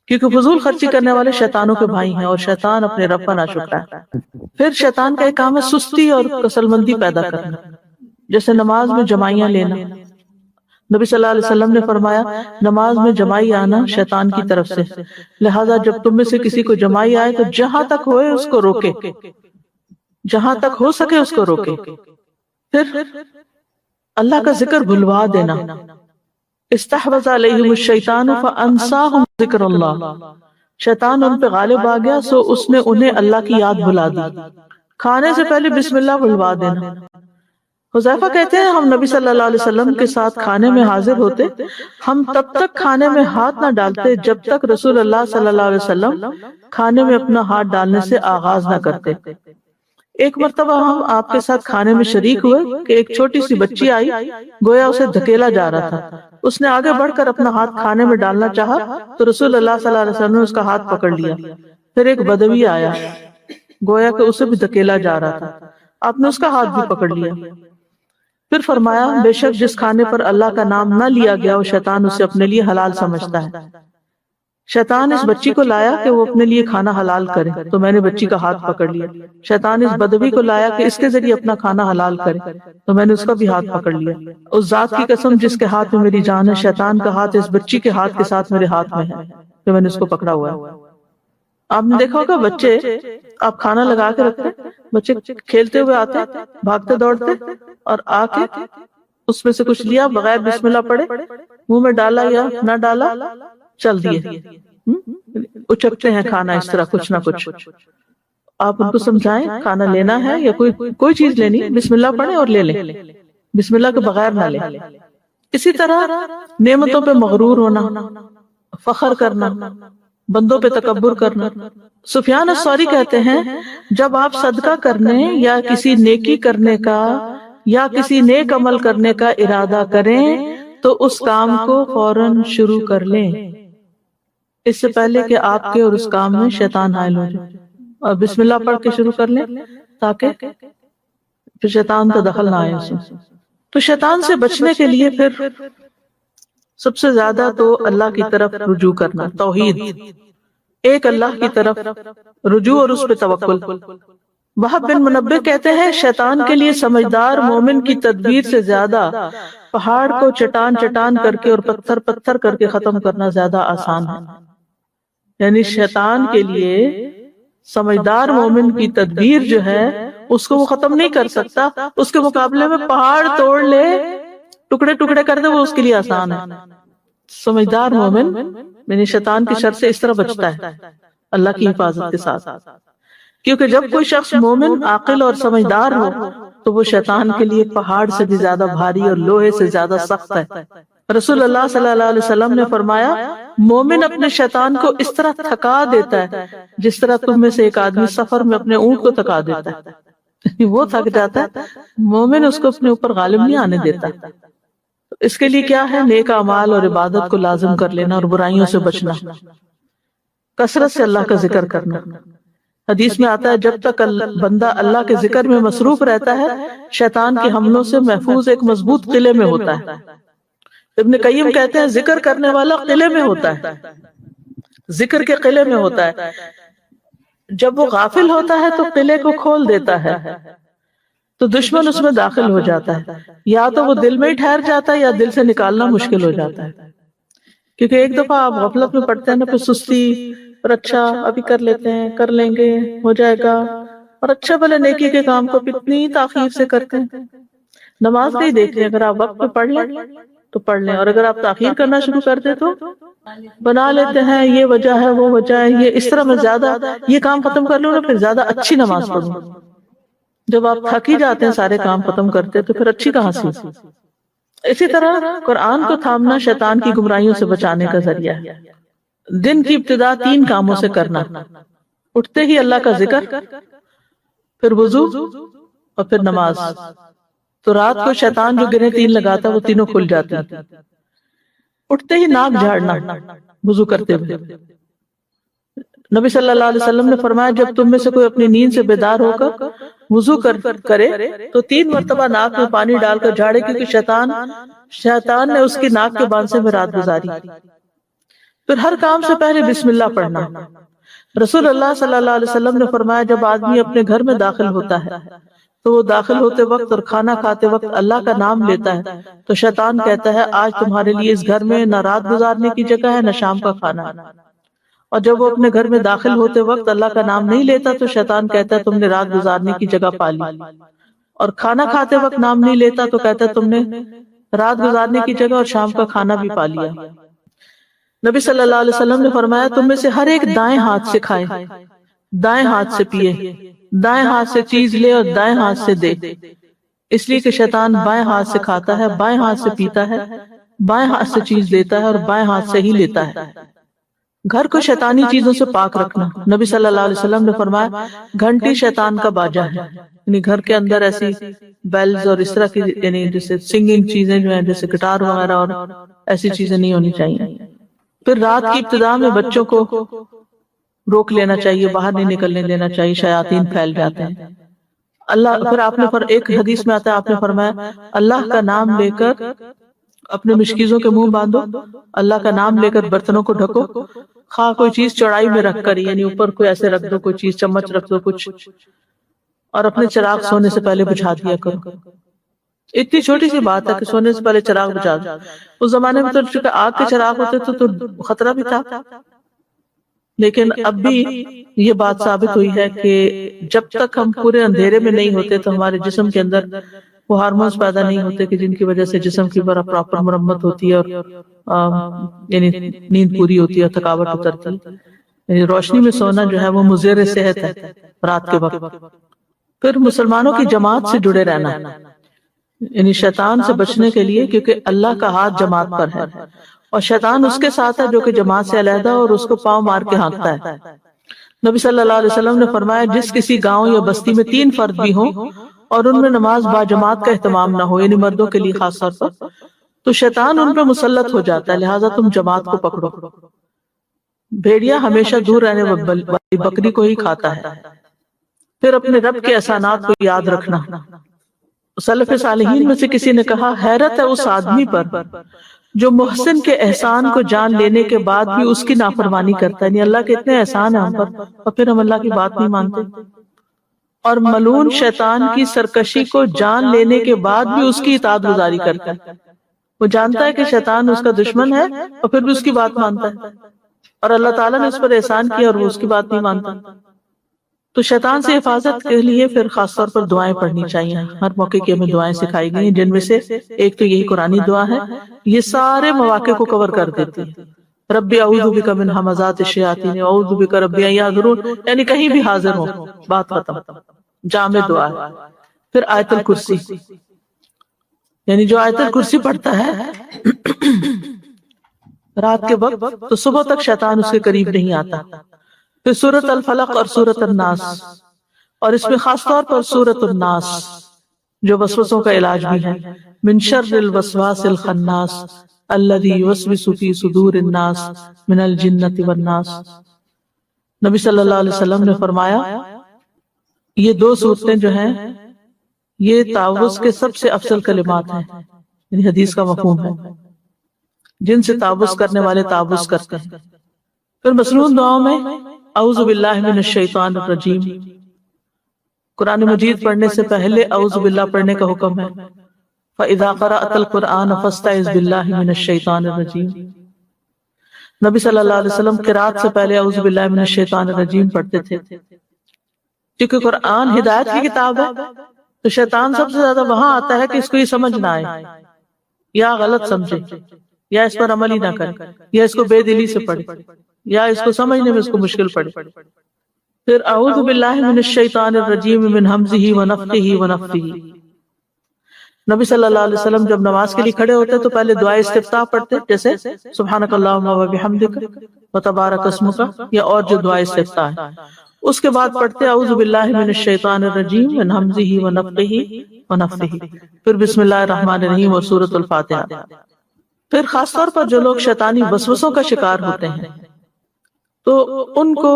[SPEAKER 1] کیونکہ فضول خرچی کرنے والے شیطانوں کے بھائی ہیں اور شیطان اپنے رب کا ناشکرا ہے. پھر شیطان کا ایک کام ہے سستی اور کسل مندی پیدا کرنا، جیسے نماز میں جمائیاں لینا. نبی صلی اللہ علیہ وسلم نے فرمایا نماز میں جمائی آنا شیطان کی طرف سے، لہذا جب تم میں سے کسی کو جمائی آئے تو جہاں تک ہوئے اس کو روکے، جہاں تک ہو سکے اس کو روکے. پھر اللہ کا ذکر بھلوا دینا، استحوذ علیہم الشیطان فانساہم ذکر اللہ، شیطان ان پہ غالب آ گیا سو اس نے انہیں اللہ کی یاد بھلا دی. کھانے سے پہلے بسم اللہ بھلوا دینا. حذیفہ کہتے ہیں ہم نبی صلی اللہ علیہ وسلم کے ساتھ کھانے میں حاضر ہوتے، ہم تب تک کھانے میں ہاتھ نہ ڈالتے جب تک رسول اللہ صلی اللہ علیہ وسلم کھانے میں اپنا ہاتھ ڈالنے سے آغاز نہ کرتے. ایک مرتبہ ہم آپ کے ساتھ کھانے میں شریک ہوئے کہ ایک چھوٹی سی بچی آئی، گویا اسے دھکیلا جا رہا تھا. اس نے آگے بڑھ کر اپنا ہاتھ کھانے میں ڈالنا چاہا تو رسول اللہ صلی اللہ علیہ وسلم نے اس کا ہاتھ پکڑ لیا. پھر ایک بدوی آیا، گویا کہ اسے بھی دھکیلا جا رہا تھا، آپ نے اس کا ہاتھ بھی پکڑ لیا. پھر فرمایا بے شک جس کھانے پر اللہ کا نام نہ لیا گیا وہ شیطان اسے اپنے لیے حلال سمجھتا ہے. شیطان اس بچی کو لایا کہ وہ اپنے لیے کھانا حلال کرے تو میں نے بچی کا ہاتھ پکڑ لیا. شیطان اس بدوی کو لایا کہ اس کے ذریعے اپنا کھانا حلال کرے تو میں نے اس کا بھی ہاتھ پکڑ لیا. اس ذات کی قسم جس کے ہاتھ میں میری جان ہے، شیطان کا ہاتھ اس بچی کے ہاتھ کے ساتھ میرے ہاتھ میں ہے کہ میں نے اس کو پکڑا ہوا ہے. آپ نے دیکھا ہوگا بچے، آپ کھانا لگا کے رکھتے، بچے کھیلتے ہوئے آتے، بھاگتے دوڑتے، اور آ کے اس میں سے کچھ لیا بغیر بسم اللہ پڑھے، منہ میں ڈالا یا نہ ڈالا، چل دیے، اچکتے ہیں کھانا اس طرح کچھ نہ کچھ. آپ ان کو سمجھائیں کھانا لینا ہے یا کوئی چیز لینی، بسم اللہ پڑھیں اور لے لیں، بسم اللہ کے بغیر نہ لیں۔ اسی طرح نعمتوں پہ مغرور ہونا، فخر کرنا، بندوں پہ تکبر کرنا۔ سفیان الثوری کہتے ہیں جب آپ صدقہ کرنے یا کسی نیکی کرنے کا یا کسی نیک عمل کرنے کا ارادہ کریں تو اس کام کو فوراً شروع کر لیں، اس سے پہلے کہ آپ کے اور اس کام میں شیطان حائل ہو جائے، اور بسم اللہ پڑھ کے شروع کر لیں تاکہ پھر شیطان کا دخل نہ آئے اس میں۔ تو شیطان سے بچنے کے لیے پھر سب سے زیادہ تو اللہ کی طرف رجوع کرنا، توحید، ایک اللہ کی طرف رجوع اور اس پہ توکل۔ وہب بن منبہ کہتے ہیں شیطان کے لیے سمجھدار مومن کی تدبیر سے زیادہ پہاڑ کو چٹان چٹان کر کے اور پتھر پتھر کر کے ختم کرنا زیادہ آسان ہے۔ یعنی شیطان کے لیے سمجھدار مومن کی تدبیر جو ہے اس کو وہ ختم نہیں کر سکتا، اس کے مقابلے میں پہاڑ توڑ لے، ٹکڑے ٹکڑے کر دے، وہ اس کے لیے آسان ہے۔ سمجھدار مومن یعنی شیطان کی شر سے اس طرح بچتا ہے اللہ کی حفاظت کے ساتھ، کیونکہ جب کوئی شخص مومن، عاقل اور سمجھدار ہو تو وہ شیطان کے لیے پہاڑ سے بھی زیادہ بھاری اور لوہے سے زیادہ سخت ہے۔ رسول اللہ صلی اللہ علیہ وسلم نے فرمایا مومن اپنے شیطان کو اس طرح تھکا دیتا ہے جس طرح تم میں سے ایک آدمی سفر میں اپنے اونٹ کو تھکا دیتا ہے، وہ تھک جاتا ہے، مومن اس کو اپنے اوپر غالب نہیں آنے دیتا۔ اس کے لیے کیا ہے؟ نیک اعمال اور عبادت کو لازم کر لینا اور برائیوں سے بچنا، کثرت سے اللہ کا ذکر کرنا۔ حدیث میں آتا ہے جب تک بندہ اللہ کے ذکر میں مصروف رہتا ہے شیطان کے حملوں سے محفوظ ایک مضبوط قلعے میں ہوتا ہے۔ ابن قیم کہتے ہیں ذکر کرنے والا قلعے میں ہوتا ہے، ذکر کے قلعے میں ہوتا ہے، جب وہ غافل ہوتا ہے تو قلعے کو کھول دیتا ہے تو دشمن اس میں داخل ہو جاتا ہے، یا تو وہ دل میں ہی ٹھہر جاتا ہے یا دل سے نکالنا مشکل ہو جاتا ہے۔ کیونکہ ایک دفعہ آپ غفلت میں پڑتے ہیں نا، پھر سستی، اور اچھا ابھی کر لیتے ہیں، کر لیں گے، ہو جائے گا، اور اچھا بھلے نیکی کے کام کو اتنی تاخیر سے کرتے ہیں۔ نماز کا ہی دیکھ لیں، اگر آپ وقت پہ پڑھ لیں تو پڑھ لیں، اور اگر آپ تاخیر کرنا شروع کر دیں تو بنا لیتے ہیں یہ وجہ ہے وہ وجہ ہے، یہ اس طرح میں زیادہ یہ کام ختم کر لوں نا پھر زیادہ اچھی نماز پڑھوں۔ جب آپ تھک ہی جاتے ہیں سارے کام ختم کرتے تو پھر اچھی کہاں سے؟ اسی طرح قرآن کو تھامنا شیطان کی گمراہیوں سے بچانے کا ذریعہ ہے۔ دن کی ابتدا 3 کاموں سے کرنا، اٹھتے ہی اللہ کا ذکر، پھر وضو اور پھر نماز۔ تو رات کو شیطان جو گرہیں 3 لگاتا وہ تینوں کھل جاتی۔ اٹھتے ہی ناک جھاڑنا وضو کرتے ہوئے۔ نبی صلی اللہ علیہ وسلم نے فرمایا جب تم میں سے کوئی اپنی نیند سے بیدار ہو کر وضو کرے تو 3 مرتبہ ناک میں پانی ڈال کر جھاڑے، کیونکہ شیطان نے اس کی ناک کے باندھے میں رات گزاری۔ پھر ہر کام سے پہلے بسم اللہ پڑھنا۔ رسول اللہ صلی اللہ علیہ وسلم نے فرمایا جب آدمی اپنے گھر میں داخل ہوتا ہے تو وہ داخل ہوتے وقت اور کھانا کھاتے وقت اللہ کا نام لیتا ہے تو شیطان کہتا ہے آج تمہارے لیے اس گھر میں نہ رات گزارنے کی جگہ ہے نہ شام کا کھانا۔ اور جب وہ اپنے گھر میں داخل ہوتے وقت اللہ کا نام نہیں لیتا تو شیطان کہتا ہے تم نے رات گزارنے کی جگہ پا لی، اور کھانا کھاتے وقت نام نہیں لیتا تو کہتا ہے تم نے رات گزارنے کی جگہ اور شام کا کھانا بھی پا لیا۔ نبی صلی اللہ علیہ وسلم نے فرمایا تم میں سے ہر ایک دائیں ہاتھ سے کھائے، دائیں ہاتھ سے پیے، دائیں ہاتھ سے چیز لے اور دائیں ہاتھ سے دے، اس لیے کہ شیطان بائیں ہاتھ سے کھاتا ہے، بائیں ہاتھ سے پیتا ہے، بائیں ہاتھ سے چیز لیتا ہے اور بائیں ہاتھ سے ہی لیتا ہے۔ گھر کو شیطانی چیزوں سے پاک رکھنا۔ نبی صلی اللہ علیہ وسلم نے فرمایا گھنٹی شیطان کا باجا ہے، یعنی گھر کے اندر ایسی بیلز اور اس طرح کی یعنی جیسے سنگنگ چیزیں جو ہیں جیسے گٹار وغیرہ اور ایسی چیزیں نہیں ہونی چاہیے۔ پھر رات کی ابتدا میں بچوں کو روک لینا چاہیے، باہر نہیں نکلنے دینا چاہیے، شیاطین پھیل جاتے ہیں۔ پھر آپ نے ایک حدیث میں آتا ہے آپ نے فرمایا اللہ کا نام لے کر اپنے مشکیزوں کے منہ باندھو، اللہ کا نام لے کر برتنوں کو ڈھکو، خواہ کوئی چیز چوڑائی میں رکھ کر یعنی اوپر کوئی ایسے رکھ دو، کوئی چیز چمچ رکھ دو کچھ، اور اپنے چراغ سونے سے پہلے بجھا دیا کرو۔ اتنی چھوٹی سی بات ہے کہ سونے سے پہلے چراغ بجھا دو۔ اس زمانے میں تو چونکہ آگ کے چراغ ہوتے تو خطرہ بھی تھا، لیکن اب بھی یہ بات ثابت ہوئی ہے کہ جب تک ہم پورے اندھیرے میں نہیں ہوتے تو ہمارے جسم کے اندر وہ ہارمونز پیدا نہیں ہوتے کہ جن کی وجہ سے جسم کی پراپر مرمت ہوتی ہے اور یعنی نیند پوری ہوتی ہے، تھکاوٹ اترتی ہے۔ یعنی روشنی میں سونا جو ہے وہ مضر صحت ہے رات کے وقت۔ پھر مسلمانوں کی جماعت سے جڑے رہنا، یعنی شیطان سے بچنے کے لیے، کیونکہ اللہ کا ہاتھ جماعت پر ہے اور شیطان اس کے ساتھ ہے جو کہ جماعت سے علیحدہ اور اس کو پاؤں مار کے ہانکتا ہے۔ نبی صلی اللہ علیہ وسلم نے فرمایا جس کسی گاؤں یا بستی میں 3 فرد بھی ہوں اور ان میں نماز با جماعت کا اہتمام نہ ہو، یعنی مردوں کے لیے خاص طور پر، تو شیطان ان پہ مسلط ہو جاتا ہے، لہٰذا تم جماعت کو پکڑو۔ بھیڑیا ہمیشہ دور رہنے والی بکری کو ہی کھاتا ہے۔ پھر اپنے رب کے احسانات کو یاد رکھنا۔ سلف صالحین میں سے کسی نے کہا حیرت ہے اس آدمی پر جو محسن کے احسان کو جان لینے کے بعد بھی اس کی نافرمانی کرتا ہے، یعنی اللہ کے اتنے احسان ہیں ہم پر اور پھر ہم اللہ کی بات نہیں مانتے۔ اور ملعون شیطان کی سرکشی کو جان لینے کے بعد بھی اس کی اطاعت گزاری کرتا ہے، وہ جانتا ہے کہ شیطان اس کا دشمن ہے اور پھر بھی اس کی بات مانتا ہے، اور اللہ تعالیٰ نے اس پر احسان کیا اور وہ اس کی بات نہیں مانتا۔ تو شیطان سے حفاظت کے لیے پھر خاص طور پر دعائیں پڑھنی چاہیے۔ ہر موقع کی ہمیں دعائیں سکھائی گئی ہیں، جن میں سے ایک تو یہی قرآنی دعا ہے، یہ سارے مواقع کو کور کر دیتی ہے۔ ربی اعوذ بک من ہمزات الشیاطین واعوذ بک ربی ان یحضرون، یعنی کہیں بھی حاضر ہو، بات ختم، جامع دعا ہے۔ پھر آیت الکرسی، یعنی جو آیت الکرسی پڑھتا ہے رات کے وقت تو صبح تک شیطان اس کے قریب نہیں آتا۔ پھر سورۃ الفلق اور سورۃ الناس، اور اس میں خاص طور پر سورۃ الناس جو وسوسوں کا علاج بھی ہے، من شر الوسواس الخناس الذی یوسوس فی صدور الناس من الجنۃ والناس۔ نبی صلی اللہ علیہ وسلم نے فرمایا یہ 2 صورتیں جو ہیں یہ تعوذ کے سب سے افضل کلمات ہیں، یعنی حدیث کا مفہوم ہے، جن سے تعوذ کرنے والے تعوذ کرتے ہیں۔ پھر مسنون دعاؤں میں اعوذ باللہ من الشیطان الرجیم، قرآن مجید پڑھنے سے پہلے اعوذ باللہ پڑھنے کا حکم ہے۔ فَإِذَا قَرَأْتَ الْقُرْآنَ فَاسْتَعِذْ بِاللَّهِ مِنَ الشَّيْطَانِ الرَّجِيمِ۔ نبی صلی اللہ علیہ وسلم قرات سے پہلے اعوذ باللہ من الشیطان الرجیم پڑھتے تھے، کیونکہ قرآن ہدایت کی کتاب ہے تو شیطان سب سے زیادہ وہاں آتا ہے کہ اس کو یہ سمجھ نہ آئے یا غلط سمجھے یا اس پر عمل ہی نہ کرے یا اس کو بے دلی سے پڑھے یا اس کو سمجھنے میں اس کو مشکل پڑے۔ پھر اعوذ باللہ من الشیطان الرجیم من ہمزہ ونفخہ ونفثہ۔ نبی صلی اللہ علیہ وسلم جب نماز کے لیے کھڑے ہوتے تو پہلے دعائے استفتاح پڑھتے، جیسے سبحانک اللہم وبحمدک وتبارک اسمک، یا اور جو دعائے استفتاح ہے۔ اس کے بعد پڑھتے اعوذ باللہ من الشیطان الرجیم من ہمزہ ونفخہ ونفثہ، پھر بسم اللہ الرحمن الرحیم اور سورۃ الفاتحہ۔ پھر خاص طور پر جو لوگ شیطانی وسوسوں کا شکار ہوتے ہیں تو ان کو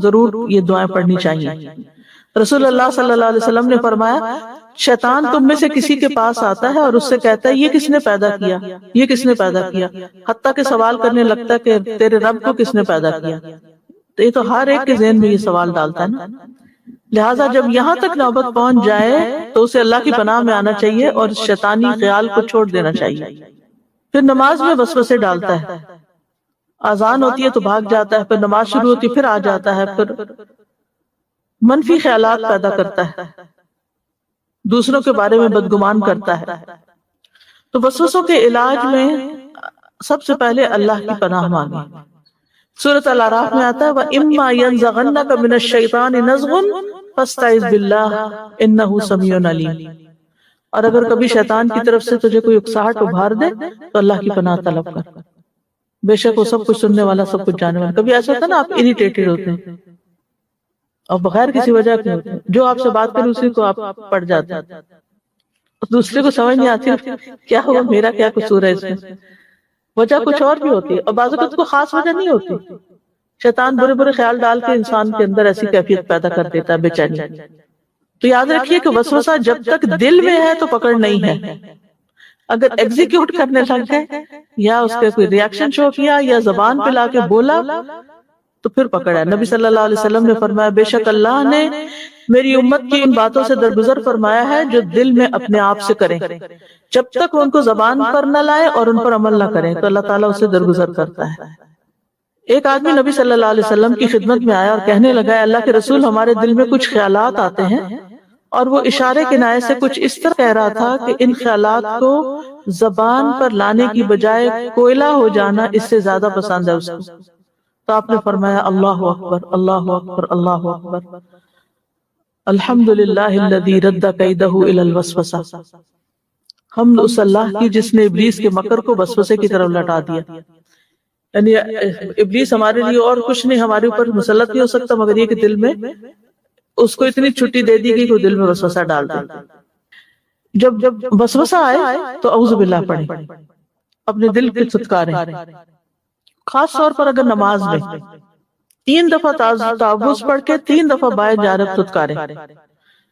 [SPEAKER 1] ضرور یہ دعائیں پڑھنی چاہیے۔ رسول اللہ صلی اللہ علیہ وسلم نے فرمایا شیطان تم میں سے کسی کے پاس آتا ہے اور اس سے کہتا ہے یہ کس نے پیدا کیا، یہ کس نے پیدا کیا، حتیٰ کہ سوال کرنے لگتا ہے کہ تیرے رب کو کس نے پیدا کیا۔ تو یہ تو ہر ایک کے ذہن میں یہ سوال ڈالتا ہے نا، لہٰذا جب یہاں تک نوبت پہنچ جائے تو اسے اللہ کی پناہ میں آنا چاہیے اور شیطانی خیال کو چھوڑ دینا چاہیے۔ پھر نماز میں وسوسے ڈالتا ہے، اذان ہوتی ہے تو بھاگ جاتا ہے، پھر نماز شروع ہوتی ہے پھر آ جاتا ہے، پھر منفی خیالات پیدا کرتا ہے، دوسروں کے بارے میں بدگمان کرتا ہے۔ تو وسوسوں کے علاج میں سب سے پہلے اللہ کی پناہ مانگیں۔ سورۃ الاعراف میں آتا ہے وَإِمَّا يَنزَغَنَّكَ مِنَ الشَّيْطَانِ نَزْغٌ فَاسْتَعِذْ بِاللَّهِ إِنَّهُ سَمِيعٌ عَلِيمٌ، اور اگر کبھی شیطان کی طرف سے تجھے کوئی اکساہٹ ابھار دے تو اللہ کی پناہ طلب کر، بے شک وہ سب کچھ سننے والا سب کچھ جاننے والا۔ کبھی ایسا ہوتا ہے نا آپ اریٹیٹڈ ہوتے ہیں اور بغیر کسی وجہ کے ہوتے ہیں، جو آپ سے بات کرے اسی کو آپ پڑ جاتے ہیں، دوسرے کو سمجھ نہیں آتی کیا ہوا، میرا کیا قصور ہے اس میں، وجہ کچھ اور بھی ہوتی ہے، اور بعض اوقات کو خاص وجہ نہیں ہوتی، شیطان برے برے خیال ڈال کے انسان کے اندر ایسی کیفیت پیدا کر دیتا ہے بے چینی۔ تو یاد رکھیے کہ وسوسہ جب تک دل میں ہے تو پکڑ نہیں ہے، اگر ایگزیکیوٹ کرنے لگ گئے یا اس کے کوئی ری ایکشن شو کیا یا زبان پہ لا کے بولا تو پھر پکڑ ہے۔ نبی صلی اللہ علیہ وسلم نے فرمایا بے شک اللہ نے میری امت کی ان باتوں سے درگزر فرمایا ہے جو دل میں اپنے آپ سے کریں، جب تک وہ ان کو زبان پر نہ لائے اور ان پر عمل نہ کریں تو اللہ تعالیٰ اسے درگزر کرتا ہے۔ ایک آدمی نبی صلی اللہ علیہ وسلم کی خدمت میں آیا اور کہنے لگا اللہ کے رسول ہمارے دل میں کچھ خیالات آتے ہیں، اور وہ اشارے کنایے سے کچھ اس طرح کہہ رہا تھا کہ ان خیالات کو زبان پر لانے کی بجائے کوئلہ ہو جانا اس سے زیادہ پسند ہے اس کو۔ تو آپ نے فرمایا اللہ اکبر اللہ اکبر اللہ اکبر، الحمدللہ الذی رد کیدہ الی الوسوسہ، حمد اس اللہ کی جس نے ابلیس کے مکر کو وسوسے کی طرف لٹا دیا. یعنی ابلیس ہمارے لیے اور کچھ نہیں، ہمارے اوپر مسلط نہیں ہو سکتا مگر یہ کہ دل میں اس کو اتنی چھٹی دے دی گئی کہ وہ دل میں وسوسہ ڈال دے. جب وسوسہ آئے تو اعوذ باللہ پڑھیں، اپنے دل پہ چھٹکاریں. خاص طور پر اگر نماز میں 3 دفعہ تعوذ پڑھ کے 3 دفعہ بائیں جانب چھٹکاریں،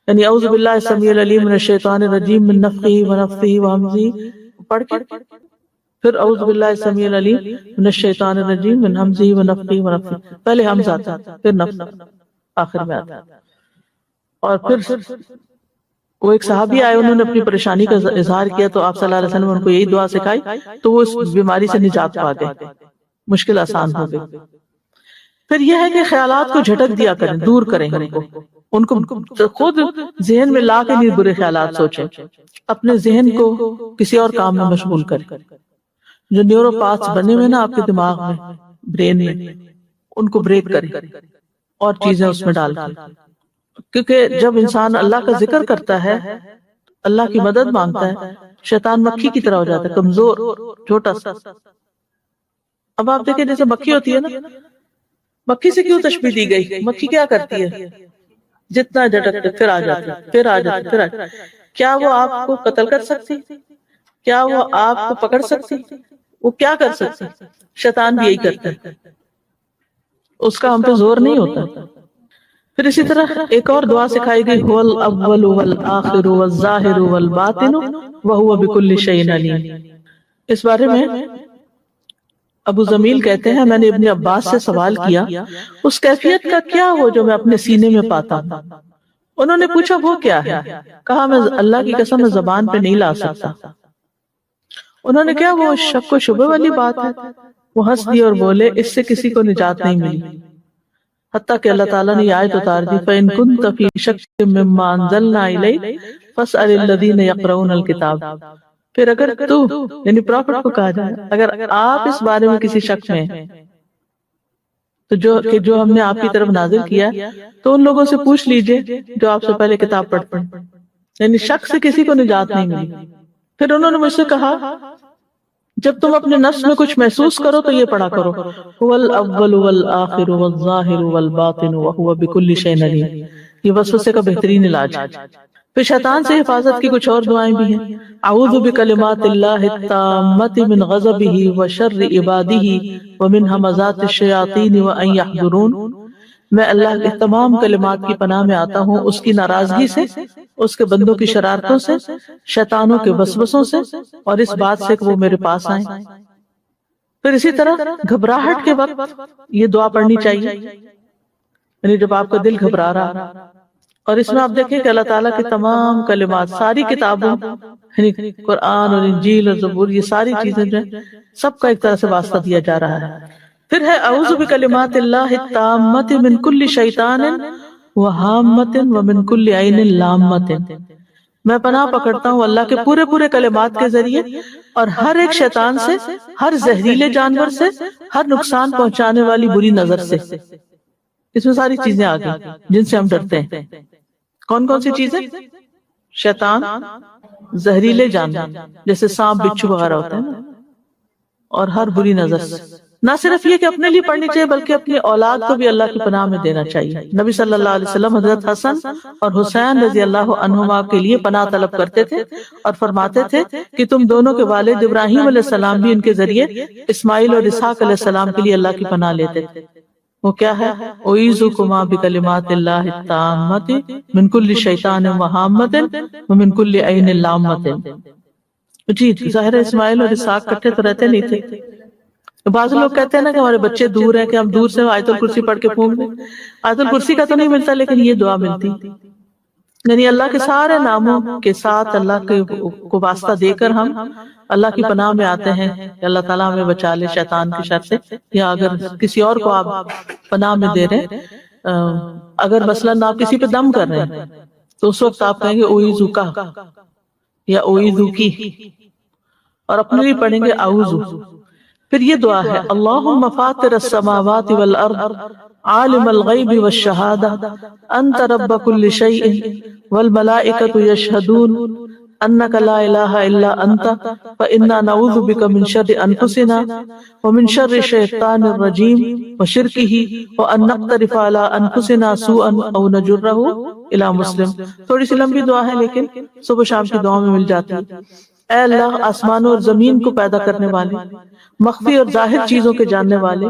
[SPEAKER 1] یعنی اعوذ باللہ السمیع العلیم من الشیطان الرجیم من نفخہ ونفثہ وہمزہ پڑھ کے پھر اعوذ باللہ السمیع العلیم من الشیطان الرجیم من ہمزہ ونفخہ ونفثہ، پہلے حمز آتا ہے پھر نفث آخر میں آتا ہے. اور پھر وہ ایک صحابی آئے، انہوں نے اپنی پریشانی کا اظہار کیا تو آپ صلی اللہ علیہ وسلم نے ان کو یہی دعا سکھائی تو وہ اس بیماری سے نجات پا گئے، مشکل آسان ہو گئی. پھر یہ ہے کہ خیالات کو جھٹک دیا کریں، دور کریں ان کو خود ذہن میں لا کے نہیں برے خیالات سوچیں، اپنے ذہن کو کسی اور کام میں مشغول کریں. جو نیورو پاتھس بنے ہوئے نا آپ کے دماغ میں، برین میں، ان کو بریک کریں اور چیزیں اس میں ڈال کریں. کیونکہ جب انسان اللہ کا ذکر کرتا ہے، اللہ کی مدد مانگتا ہے، شیطان مکھی کی طرح ہو جاتا ہے، کمزور، چھوٹا سا. اب آپ دیکھیں جیسے مکھی ہوتی ہے نا، مکھی سے کیوں تشبیہ دی گئی؟ مکھی کیا کرتی ہے؟ جتنا جھٹکتے پھر آ جاتی، پھر آ جاتی، پھر آ جاتی. کیا وہ آپ کو قتل کر سکتی؟ کیا وہ آپ کو پکڑ سکتی؟ وہ کیا کر سکتی؟ شیطان بھی یہی کرتا ہے، اس کا ہم پہ زور نہیں ہوتا. پھر اسی طرح ایک اور دعا سکھائی گئی، هو الاول والآخر والظاہر والباطن وہو بکل شیء علیم. اس بارے میں ابو زمیل کہتے ہیں میں نے ابن عباس سے سوال کیا اس کیفیت کا کیا ہو جو میں اپنے سینے میں پاتا ہوں؟ انہوں نے پوچھا وہ کیا ہے؟ کہا میں اللہ کی قسم میں زبان پہ نہیں لا سکتا. انہوں نے کیا وہ شک و شبہ والی بات ہے؟ وہ ہنس دی اور بولے اس سے کسی کو نجات نہیں ملی، حتیٰ کہ اللہ تعالیٰ نے یہ آیت اتار دی فَإِن كُنتَ فِي شَكٍّ مِّمَّا أَنزَلْنَا إِلَيْكَ فَاسْأَلِ الَّذِينَ يَقْرَؤُونَ الْكِتَابَ. پھر اگر تو یعنی پروفٹ کو کہا جائے اگر آپ اس بارے میں کسی شک میں ہیں تو جو ہم نے آپ کی طرف نازل کیا تو ان لوگوں سے پوچھ لیجئے جو آپ سے پہلے کتاب پڑھتے ہیں. یعنی شک سے کسی کو نجات نہیں ملی. پھر انہوں نے مجھ سے کہا جب تم اپنے نفس میں کچھ محسوس کرو تو یہ پڑھا کرو هو الاول والآخر والظاہر والباطن وہو بکل شیء علیم. یہ وسوسے کا بہترین علاج ہے. پھر شیطان سے حفاظت کی کچھ اور دعائیں بھی ہیں. اعوذ بکلمات اللہ التامۃ من غضبہ وشر عبادہ ومن ھمزات الشیاطین وان یحضرون. میں اللہ کے تمام کلمات کی پناہ میں آتا ہوں اس کی ناراضگی سے، اس کے بندوں کی شرارتوں سے، شیطانوں کے وسوسوں سے اور اس بات سے کہ وہ میرے پاس آئیں. پھر اسی طرح گھبراہٹ کے وقت یہ دعا پڑھنی چاہیے، یعنی جب آپ کا دل گھبرا رہا. اور اس میں آپ دیکھیں کہ اللہ تعالیٰ کے تمام کلمات ساری کتابوں یعنی قرآن اور انجیل اور زبور یہ ساری چیزیں جو ہیں سب کا ایک طرح سے واسطہ دیا جا رہا ہے. پھر ہے اعوذ بکلمات اللہ التامۃ من کل شیطان وہامۃ ومن کل عین لامۃ. میں پناہ پکڑتا ہوں اللہ کے پورے کلمات کے ذریعے اور ہر ایک شیطان سے، ہر زہریلے جانور سے، ہر نقصان پہنچانے والی بری نظر سے. اس میں ساری چیزیں آ گئی جن سے ہم ڈرتے ہیں. کون کون سی چیزیں؟ شیطان، زہریلے جانور جیسے سانپ بچھو وغیرہ ہوتے ہیں اور ہر بری نظر سے. نہ صرف یہ کہ اپنے لیے پڑھنی چاہیے بلکہ اپنی اولاد کو بھی اللہ کی پناہ میں دینا چاہیے. نبی صلی اللہ علیہ وسلم حضرت حسن اور حسین رضی اللہ عنہما کے لیے پناہ طلب کرتے تھے اور فرماتے تھے کہ تم دونوں کے والد ابراہیم علیہ السلام بھی ان کے ذریعے اسماعیل اور اسحاق علیہ السلام کے لیے اللہ کی پناہ لیتے تھے. وہ کیا ہے؟ اعوذکما بکلمات اللہ التامۃ من کل شیطان وہامۃ ومن کل عین لامۃ. جی ظاہر ہے اسماعیل اور اسحاق کٹھے تو رہتے نہیں تھے. بعض لوگ کہتے ہیں نا کہ ہمارے بچے دور ہیں کہ ہم دور سے آیت الکرسی پڑھ کے پھونک دیں. آیت الکرسی کا تو نہیں ملتا لیکن یہ دعا ملتی. یعنی اللہ کے سارے ناموں کے ساتھ اللہ کو واسطہ دے کر ہم اللہ کی پناہ میں آتے ہیں کہ اللہ تعالیٰ ہمیں بچا لے شیطان کی شر سے. یا اگر کسی اور کو آپ پناہ میں دے رہے ہیں، اگر مثلاً آپ کسی پہ دم کر رہے ہیں تو اس وقت آپ کہیں گے اوئیزو کا یا اوئیزو کی، اور اپنے لیے پڑھیں گے اعوذ. پھر یہ دعا ہے اللہم فاطر السماوات والارض عالم الغیب والشہادہ انت رب کل شیء والملائکۃ یشہدون انک لا الہ الا انت فانا نعوذ بک من شر انفسنا ومن شر الشیطان الرجیم وشرکہ وان نقترف علی انفسنا سوءا او نجرہ الی مسلم. تھوڑی سی لمبی دعا ہے لیکن صبح شام کی دعا میں مل جاتی ہے. اے اللہ آسمانوں اور زمین کو پیدا کرنے والے، مخفی اور ظاہر چیزوں کے جاننے والے،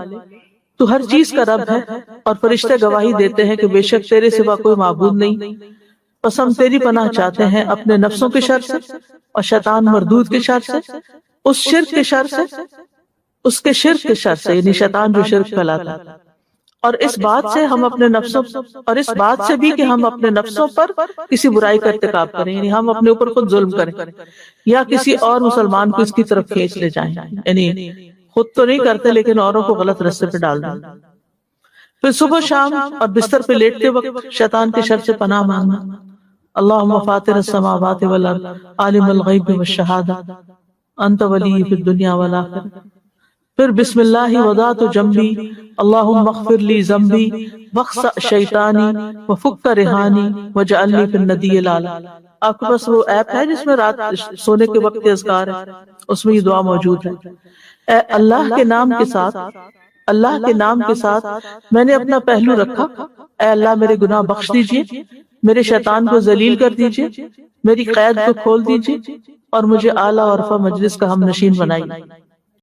[SPEAKER 1] تو ہر چیز کا رب ہے اور فرشتے گواہی دیتے ہیں کہ بے شک تیرے سوا کوئی معبود نہیں. بس ہم تیری پناہ چاہتے ہیں اپنے نفسوں کے شر سے اور شیطان مردود کے شر سے، اس شرک کے شر سے، اس کے شرک کے شر سے، یعنی شیطان جو شرک پھیلاتا ہے، اور اس بات سے ہم اپنے نفسوں، اور اس بات سے بھی کہ ہم اپنے نفسوں پر کسی برائی کا ارتکاب کریں، یعنی ہم اپنے اوپر خود ظلم کریں یا کسی اور مسلمان کو اس کی طرف کھینچ لے جائیں، یعنی خود تو نہیں کرتے لیکن اوروں کو غلط راستے پہ ڈال دیں. پھر صبح شام اور بستر پہ لیٹتے وقت شیطان کے شر سے پناہ مانگنا. اللہم فاطر السماوات والارض عالم الغیب والشہادہ انت ولی فی الدنیا والآخرہ. پھر بسم اللہ وضعت جنبی اللہم اغفر لی ذنبی واخسأ شیطانی وفک رہانی واجعلنی فی الندی الاعلی. آپ کے پاس وہ ایپ ہے جس میں رات سونے کے وقت کے اذکار ہے، اس میں یہ دعا موجود ہے. اے اللہ کے نام کے ساتھ، اللہ کے نام کے ساتھ میں نے اپنا پہلو رکھا. اے اللہ میرے گناہ بخش دیجئے، میرے شیطان کو ذلیل کر دیجئے، میری قید کو کھول دیجئے اور مجھے اعلیٰ اور رفع مجلس کا ہم نشین بنائیے.